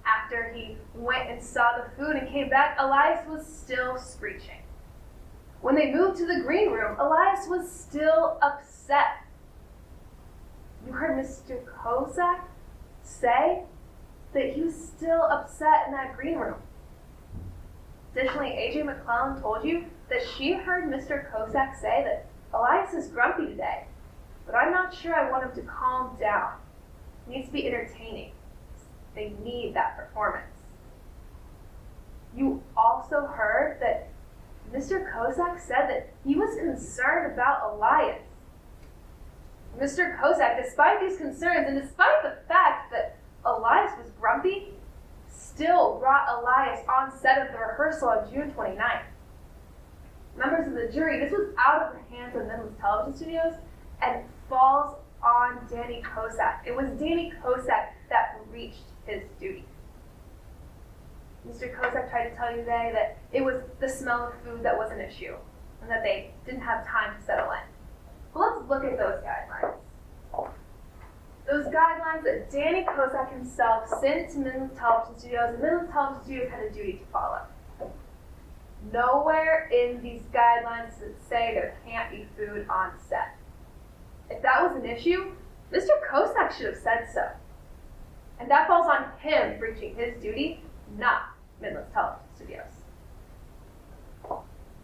After he went and saw the food and came back, Elias was still screeching. When they moved to the green room, Elias was still upset. You heard Mr. Kosak say that he was still upset in that green room. Additionally, AJ McClellan told you that she heard Mr. Kosak say that Elias is grumpy today, but I'm not sure I want him to calm down. He needs to be entertaining. They need that performance. You also heard that Mr. Kosak said that he was concerned about Elias. Mr. Kosak, despite these concerns and despite the fact that Elias was grumpy, still brought Elias on set of the rehearsal on June 29th. Members of the jury, this was out of the hands of Midlands Television Studios and falls on Danny Kosak. It was Danny Kosak that breached his duty. Mr. Kosak tried to tell you today that it was the smell of food that was an issue and that they didn't have time to settle in. Well, let's look at those guidelines. Those guidelines that Danny Kosak himself sent to Midlands Television Studios, and Midlands Television Studios had a duty to follow. Nowhere in these guidelines does it say there can't be food on set. If that was an issue, Mr. Kosak should have said so. And that falls on him breaching his duty, not Midlands Television Studios.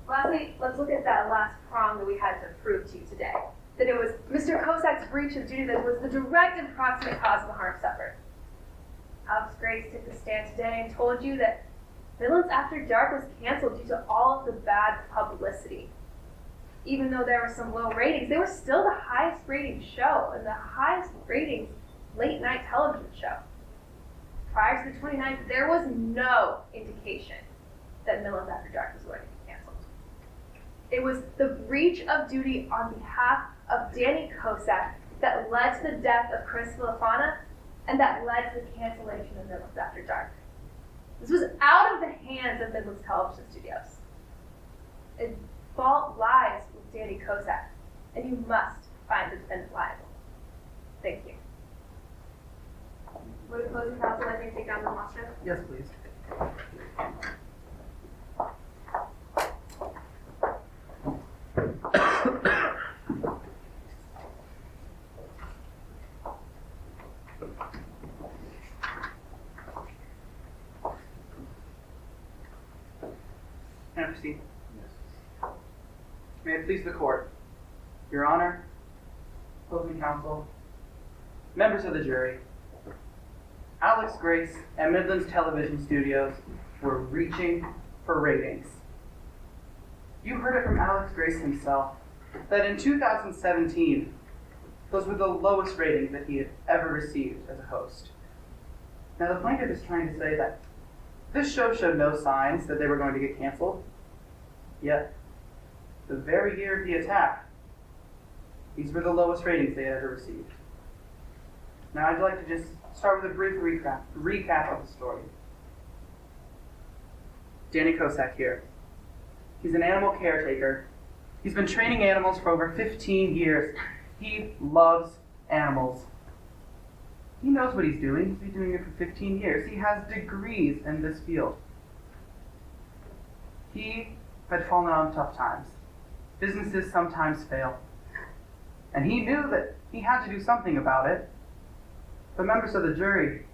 Lastly, let's look at that last prong that we had to prove to you today. That it was Mr. Kosak's breach of duty that was the direct and proximate cause of the harm suffered. Alex Grace took the stand today and told you that Midlands After Dark was canceled due to all of the bad publicity. Even though there were some low ratings, they were still the highest rated show and the highest ratings late night television show. Prior to the 29th, there was no indication that Midlands After Dark was going to be canceled. It was the breach of duty on behalf of Danny Kosak that led to the death of Chris Villafana and that led to the cancellation of Midlands After Dark. This was out of the hands of Midlands Television Studios. The fault lies with Danny Kosak, and you must find the defendant liable. Thank you. Would a closing counsel like me to take down the monster? Yes, please. Can I proceed? Yes. May it please the court. Your Honor, closing counsel, members of the jury, Alex Grace and Midlands Television Studios were reaching for ratings. You heard it from Alex Grace himself that in 2017, those were the lowest ratings that he had ever received as a host. Now the plaintiff is trying to say that this show showed no signs that they were going to get canceled, yet the very year of the attack, these were the lowest ratings they had ever received. Now I'd like to just start with a brief recap of the story. Danny Kosak here. He's an animal caretaker. He's been training animals for over 15 years. He loves animals. He knows what he's doing. He's been doing it for 15 years. He has degrees in this field. He had fallen on tough times. Businesses sometimes fail. And he knew that he had to do something about it. But members of the jury,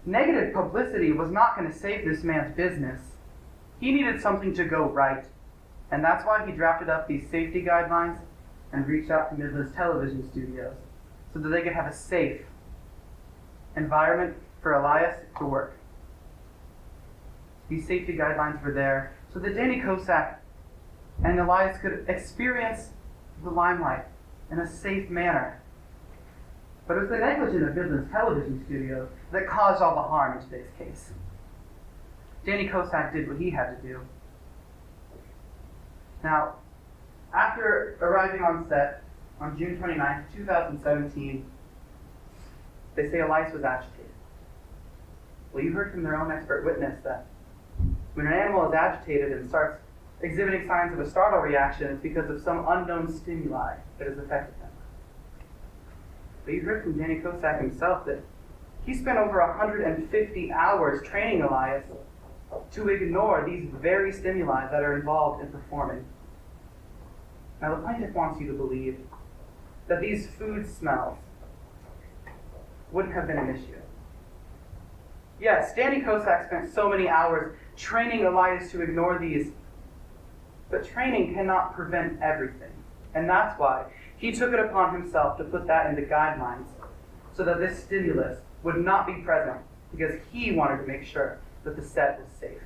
negative publicity was not going to save this man's business. He needed something to go right. And that's why he drafted up these safety guidelines and reached out to Midlands Television Studios so that they could have a safe environment for Elias to work. These safety guidelines were there so that Danny Kosak and Elias could experience the limelight in a safe manner. But it was the negligence of Midlands Television Studios that caused all the harm in today's case. Danny Kosak did what he had to do. Now, after arriving on set on June 29, 2017, they say Elias was agitated. Well, you heard from their own expert witness that when an animal is agitated and starts exhibiting signs of a startle reaction, it's because of some unknown stimuli that has affected them. But you heard from Danny Kosak himself that he spent over 150 hours training Elias to ignore these very stimuli that are involved in performing. Now the plaintiff wants you to believe that these food smells wouldn't have been an issue. Yes, Danny Kosak spent so many hours training Elias to ignore these, but training cannot prevent everything. And that's why he took it upon himself to put that in the guidelines so that this stimulus would not be present because he wanted to make sure that the set was safe.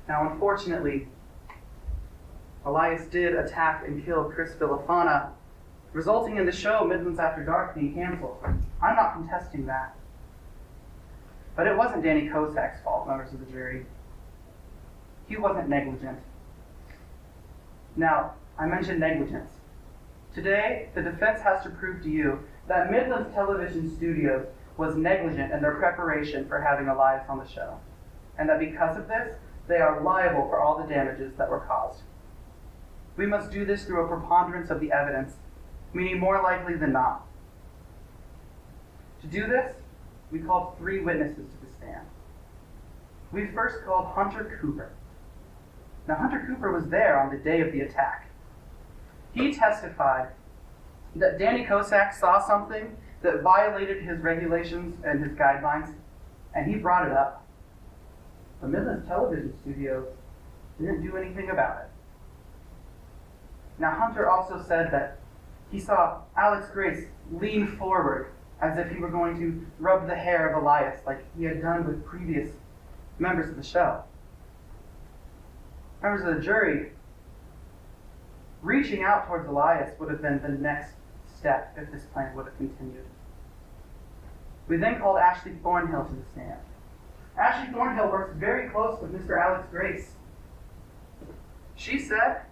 Now, unfortunately, Elias did attack and kill Chris Villafana, resulting in the show Midlands After Dark being canceled. I'm not contesting that. But it wasn't Danny Kosak's fault, members of the jury. He wasn't negligent. Now, I mentioned negligence. Today, the defense has to prove to you that Midlands Television Studios was negligent in their preparation for having Elias on the show, and that because of this, they are liable for all the damages that were caused. We must do this through a preponderance of the evidence, meaning more likely than not. To do this, we called 3 witnesses to the stand. We first called Hunter Cooper. Now, Hunter Cooper was there on the day of the attack. He testified that Danny Kosak saw something that violated his regulations and his guidelines, and he brought it up. The Midlands Television Studios didn't do anything about it. Now, Hunter also said that he saw Alex Grace lean forward as if he were going to rub the hair of Elias like he had done with previous members of the show. Members of the jury, reaching out towards Elias would have been the next step if this plan would have continued. We then called Ashley Thornhill to the stand. Ashley Thornhill works very close with Mr. Alex Grace. She said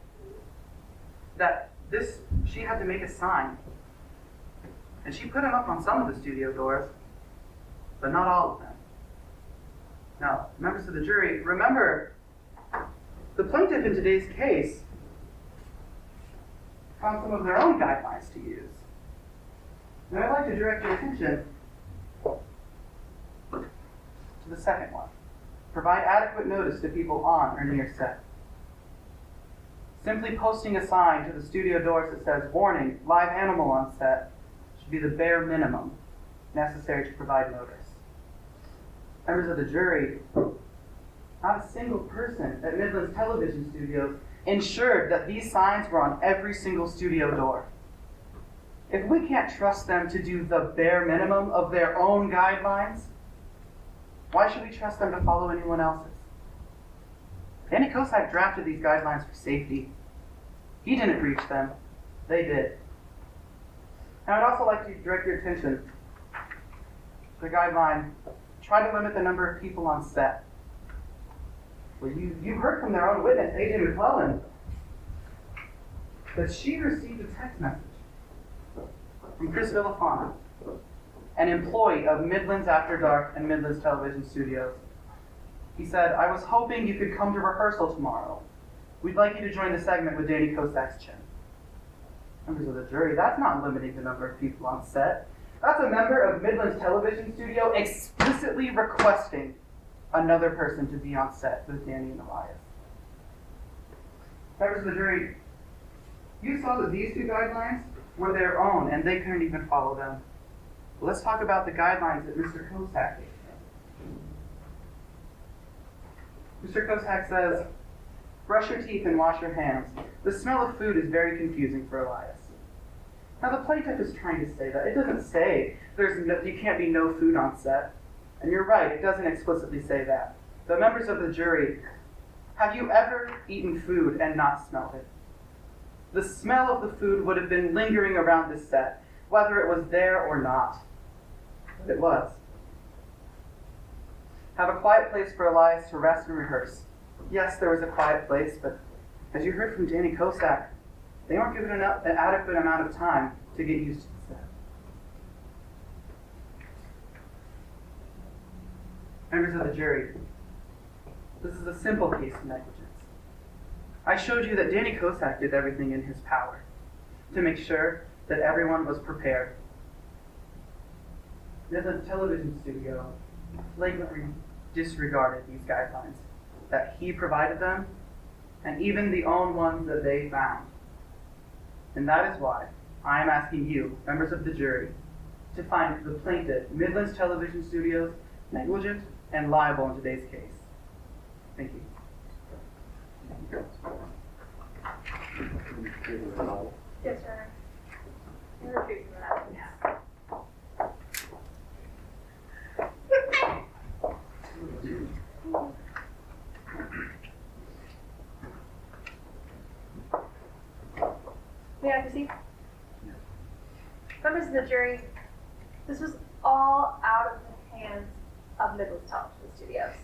that she had to make a sign. And she put him up on some of the studio doors, but not all of them. Now, members of the jury, remember, the plaintiff in today's case found some of their own guidelines to use. And I'd like to direct your attention to the second one. Provide adequate notice to people on or near set. Simply posting a sign to the studio doors that says, "Warning, live animal on set," should be the bare minimum necessary to provide notice. Members of the jury, not a single person at Midlands Television Studios ensured that these signs were on every single studio door. If we can't trust them to do the bare minimum of their own guidelines, why should we trust them to follow anyone else's? Danny Kosak drafted these guidelines for safety. He didn't breach them. They did. And I'd also like to direct your attention to the guideline, try to limit the number of people on set. Well, you heard from their own witness, AJ McClellan, that she received a text message from Chris Villafana, an employee of Midlands After Dark and Midlands Television Studios. He said, "I was hoping you could come to rehearsal tomorrow. We'd like you to join the segment with Danny Kosak's chin." Members of the jury, that's not limiting the number of people on set. That's a member of Midlands Television Studio explicitly requesting another person to be on set with Danny and Elias. Members of the jury, you saw that these 2 guidelines were their own and they couldn't even follow them. Well, let's talk about the guidelines that Mr. Kosak gave them. Mr. Kosak says, "Brush your teeth and wash your hands. The smell of food is very confusing for Elias." Now, the plaintiff is trying to say that. It doesn't say you can't be no food on set. And you're right, it doesn't explicitly say that. But members of the jury, have you ever eaten food and not smelled it? The smell of the food would have been lingering around this set, whether it was there or not. But it was. Have a quiet place for Elias to rest and rehearse. Yes, there was a quiet place, but as you heard from Danny Kosak, they weren't given an adequate amount of time to get used to the set. Members of the jury, this is a simple case of negligence. I showed you that Danny Kosak did everything in his power to make sure that everyone was prepared. The television studio flagrantly disregarded these guidelines, that he provided them, and even the own ones that they found. And that is why I am asking you, members of the jury, to find the plaintiff, Midlands Television Studios, negligent and liable in today's case. Thank you. Yes, sir. You're refusing that. May I proceed? Members of the jury, this was all out of the hands of Midlands Television Studios.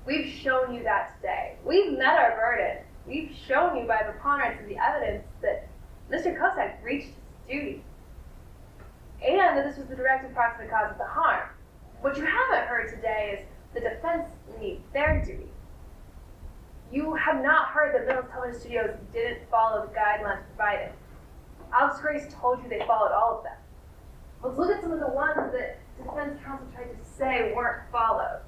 We've shown you that today. We've met our burden. We've shown you by preponderance of the evidence that Mr. Kosak breached his duty and that this was the direct and proximate cause of the harm. What you haven't heard today is the defense meet their duty. You have not heard that Midlands Television Studios didn't follow the guidelines provided. Alex Grace told you they followed all of them. Let's look at some of the ones that defense counsel tried to say weren't followed.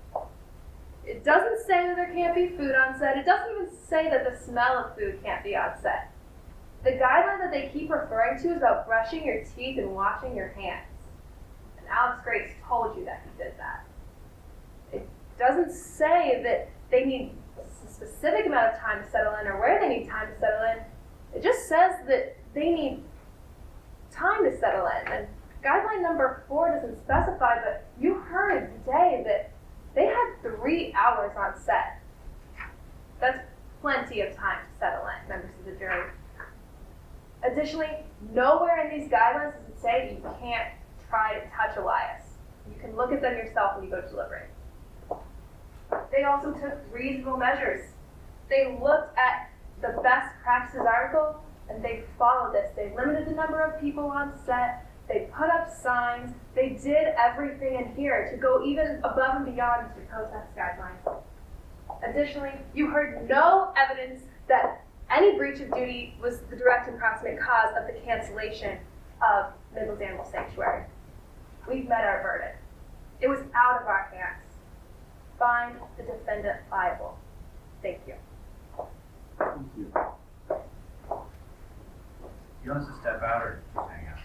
It doesn't say that there can't be food on set. It doesn't even say that the smell of food can't be on set. The guideline that they keep referring to is about brushing your teeth and washing your hands. And Alex Grace told you that he did that. It doesn't say that they need a specific amount of time to settle in or where they need time to settle in. It just says that they need time to settle in. And guideline number 4 doesn't specify, but you heard today that they had 3 hours on set. That's plenty of time to settle in, members of the jury. Additionally, nowhere in these guidelines does it say that you can't try to touch Elias. You can look at them yourself when you go to deliberate. They also took reasonable measures. They looked at the best practices article and they followed this. They limited the number of people on set. They put up signs. They did everything in here to go even above and beyond Mr. Kosak's guidelines. Additionally, you heard no evidence that any breach of duty was the direct and proximate cause of the cancellation of Midlands Animal Sanctuary. We've met our burden. It was out of our hands. Find the defendant liable. Thank you. Thank you. You want us to step out or just hang out?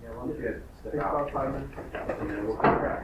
Yeah, why don't you step Take out? about 5 minutes. And then we'll come back.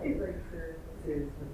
Seriously.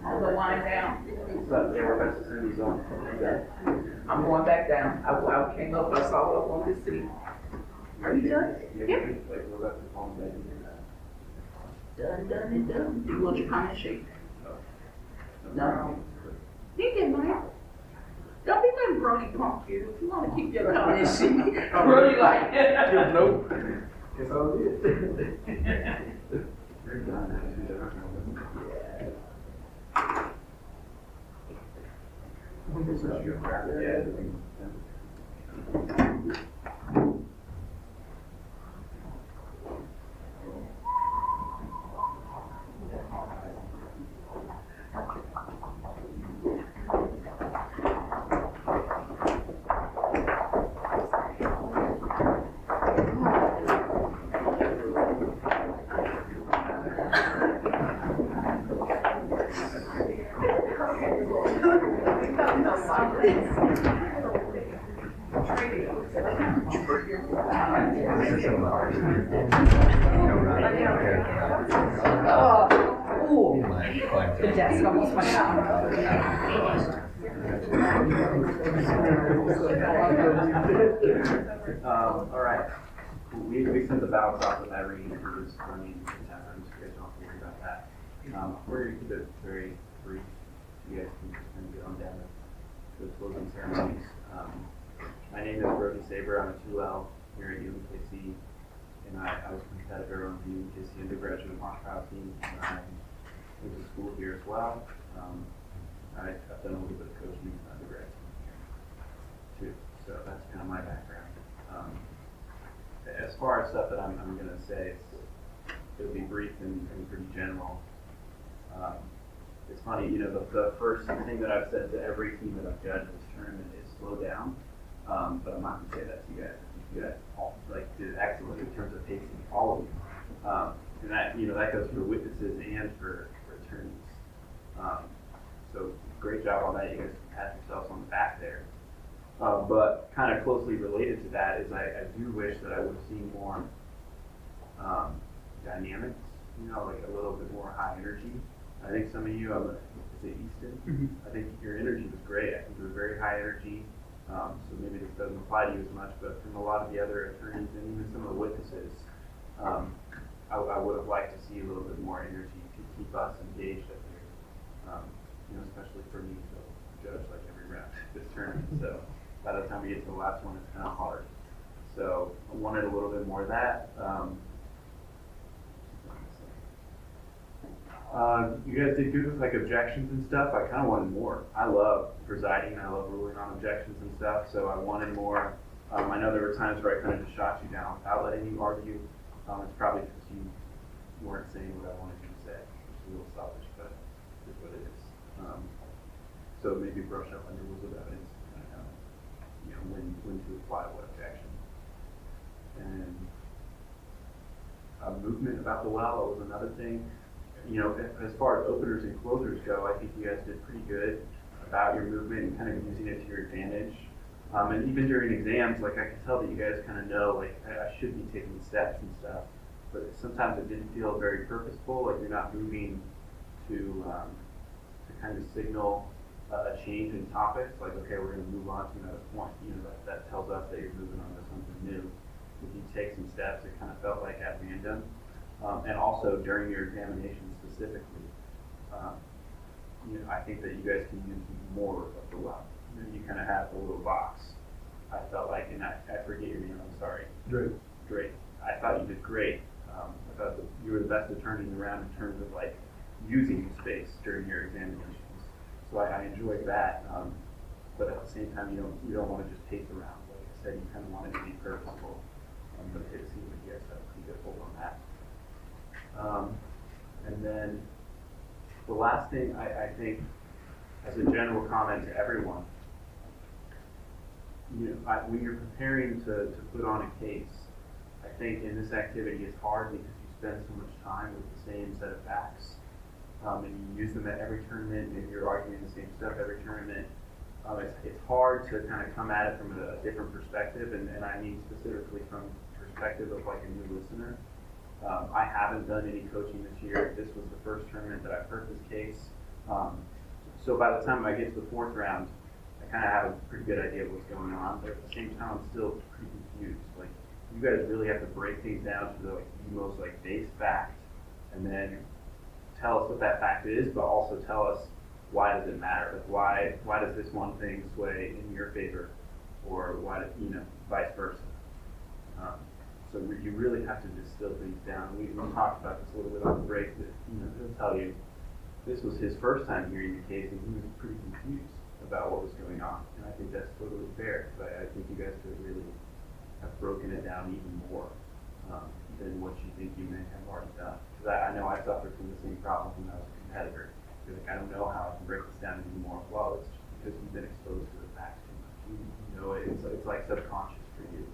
The wind down. So, I'm going back down. I came up, I saw what I wanted to see. Are you done? Yeah. Done and done. You want your comment sheet? No. You can, Mike. Don't be no grody punk here. If you want to keep your comment sheet, really like it. Nope. Guess I'll do it. You're done. The desk almost went out. All right. We send the ballots off with every introduced running contestants. You guys don't have to worry about that. We're going to keep it very brief. You guys can just kind of get on down to the closing ceremonies. My name is Brody Saber. I'm a 2L here at UMKC, and I was a competitor on the UMKC undergraduate mock trial team. And I went to school here as well. I've done a little bit of coaching in the undergrad team here too, so that's kind of my background. As far as stuff that I'm going to say, it'll be brief and pretty general. It's funny, you know, the first thing that I've said to every team that I've judged this tournament is slow down. But I'm not going to say that to you guys. You guys all did excellent in terms of pacing, all of you. And that, you know, that goes for witnesses and for attorneys. So great job on that. You guys pat yourselves on the back there. But kind of closely related to that is I do wish that I would have seen more dynamics, you know, like a little bit more high energy. I think some of you, is it Easton? Mm-hmm. I think your energy was great. I think it was very high energy. So maybe this doesn't apply to you as much, but from a lot of the other attorneys and even some of the witnesses, I would have liked to see a little bit more energy to keep us engaged up here. You know, especially for me to judge like every round of this tournament. So by the time we get to the last one, it's kind of hard. So I wanted a little bit more of that. You guys did good with like objections and stuff. I kind of wanted more. I love presiding. I love ruling on objections and stuff. So I wanted more. I know there were times where I kind of just shot you down without letting you argue. It's probably because you weren't saying what I wanted you to say, which is a little selfish, but it's what it is. So maybe brush up on your rules of evidence, you know, when to apply what objection. And movement about the well was another thing. You know, as far as openers and closers go, I think you guys did pretty good about your movement and kind of using it to your advantage. And even during exams, like I could tell that you guys kind of know, like I should be taking steps and stuff, but sometimes it didn't feel very purposeful, like you're not moving to kind of signal a change in topics, like, okay, we're gonna move on to another point, you know, that tells us that you're moving on to something new. If you take some steps, it kind of felt like at random. And also during your examination specifically, you know, I think that you guys can use more of the well. You know, you kind of have a little box. I felt like, and I forget your name, I'm sorry. Great. Great. I thought you did great. I thought that you were the best attorney around in terms of like using the space during your examinations. So I enjoyed that. But at the same time, you don't want to just pace around. Like I said, you kind of want it to be purposeful. But it seems like you guys have a pretty good hold on that. And then the last thing I think, as a general comment to everyone, you know, when you're preparing to put on a case, I think in this activity it's hard because you spend so much time with the same set of facts, and you use them at every tournament, and you're arguing the same stuff every tournament. It's hard to kind of come at it from a different perspective, and I mean specifically from the perspective of like a new listener. I haven't done any coaching this year. This was the first tournament that I've heard this case. So by the time I get to the fourth round, I kind of have a pretty good idea of what's going on, but at the same time, I'm still pretty confused. Like, you guys really have to break things down to the most like base fact, and then tell us what that fact is, but also tell us why does it matter? Like, why does this one thing sway in your favor, or why, vice versa? So you really have to distill things down. We talked about this a little bit on the break, that he'll tell you this was his first time hearing the case, and he was pretty confused about what was going on. And I think that's totally fair, because I think you guys could really have broken it down even more than what you think you may have already done. Because I know I suffered from the same problem when I was a competitor. You're like, I don't know how I can break this down anymore. Well, it's just because you've been exposed to the facts too much. You know, it's like subconscious for you.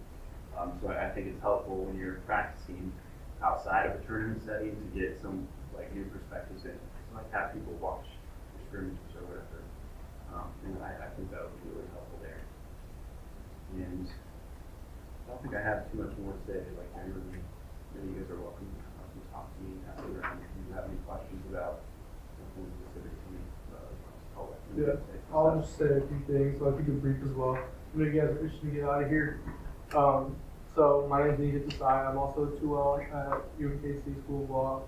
So I think it's helpful when you're practicing outside of a tournament setting to get some like new perspectives in. So like have people watch your scrimmages or whatever. And I think that would be really helpful there. And I don't think I have too much more to say. Like generally, you guys are welcome to come up and talk to me after the round if you have any questions about something specific to me. I'll just say a few things, so I'll keep it brief as well. I know you guys are itching to get out of here. So my name is Desai. I'm also a 2L at UMKC School of Law.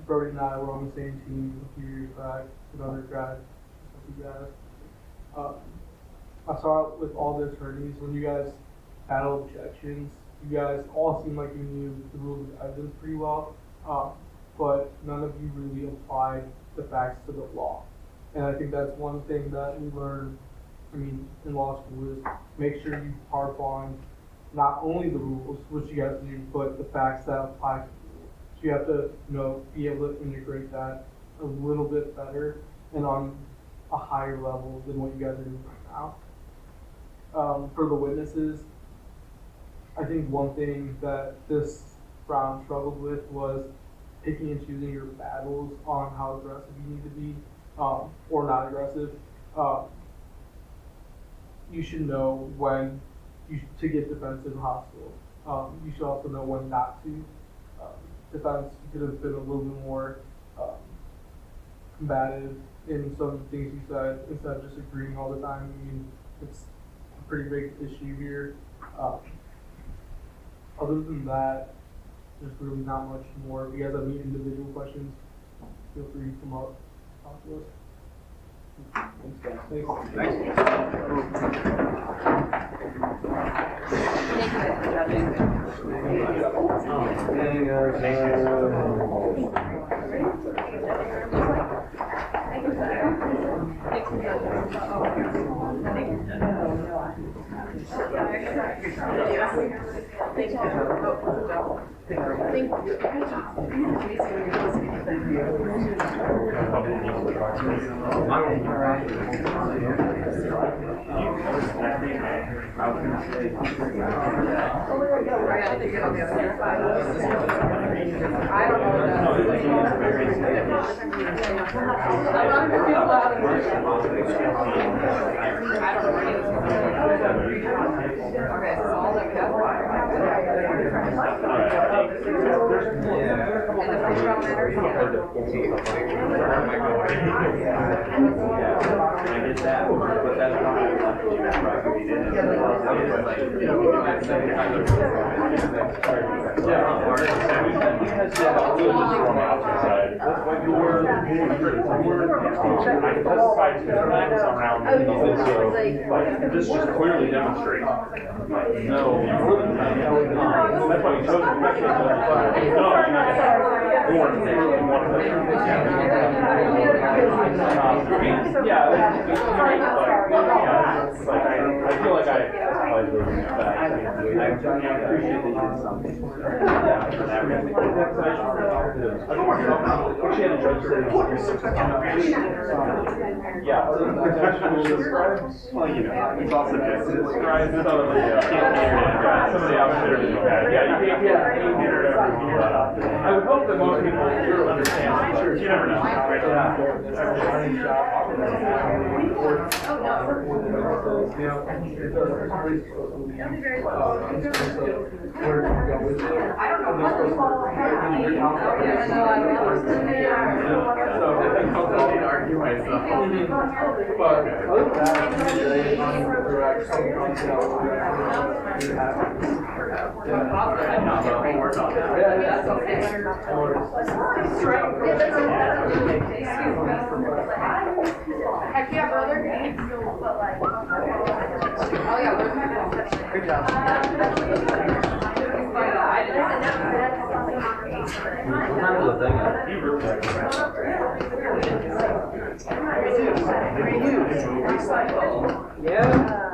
Brody and I were on the same team a few years back with undergrad. You guys. I saw it with all the attorneys when you guys battled objections. You guys all seemed like you knew the rules of evidence pretty well, but none of you really applied the facts to the law. And I think that's one thing that we learned, in law school is make sure you harp on not only the rules, which you guys do, but the facts that apply to the rules. So you have to, be able to integrate that a little bit better and on a higher level than what you guys are doing right now. For the witnesses, I think one thing that this round struggled with was picking and choosing your battles on how aggressive you need to be, or not aggressive. You should know when to get defensive and hostile. You should also know when not to. Defense, you could have been a little bit more combative in some things you said instead of just agreeing all the time. It's a pretty big issue here. Other than that, there's really not much more. If you guys have any individual questions, feel free to come up, talk to us. Thanks, guys. get that, but that's not this just clearly demonstrates, no, that's why you chose the I feel like I appreciate that you did something. Yeah. Well, you know, it's all subjective. Describe some of the outfitters you had. Yeah, you can't get I would hope that most people understand. Sure, you never know. Argue myself. Heck yeah, brother. Oh yeah, good job. Yeah.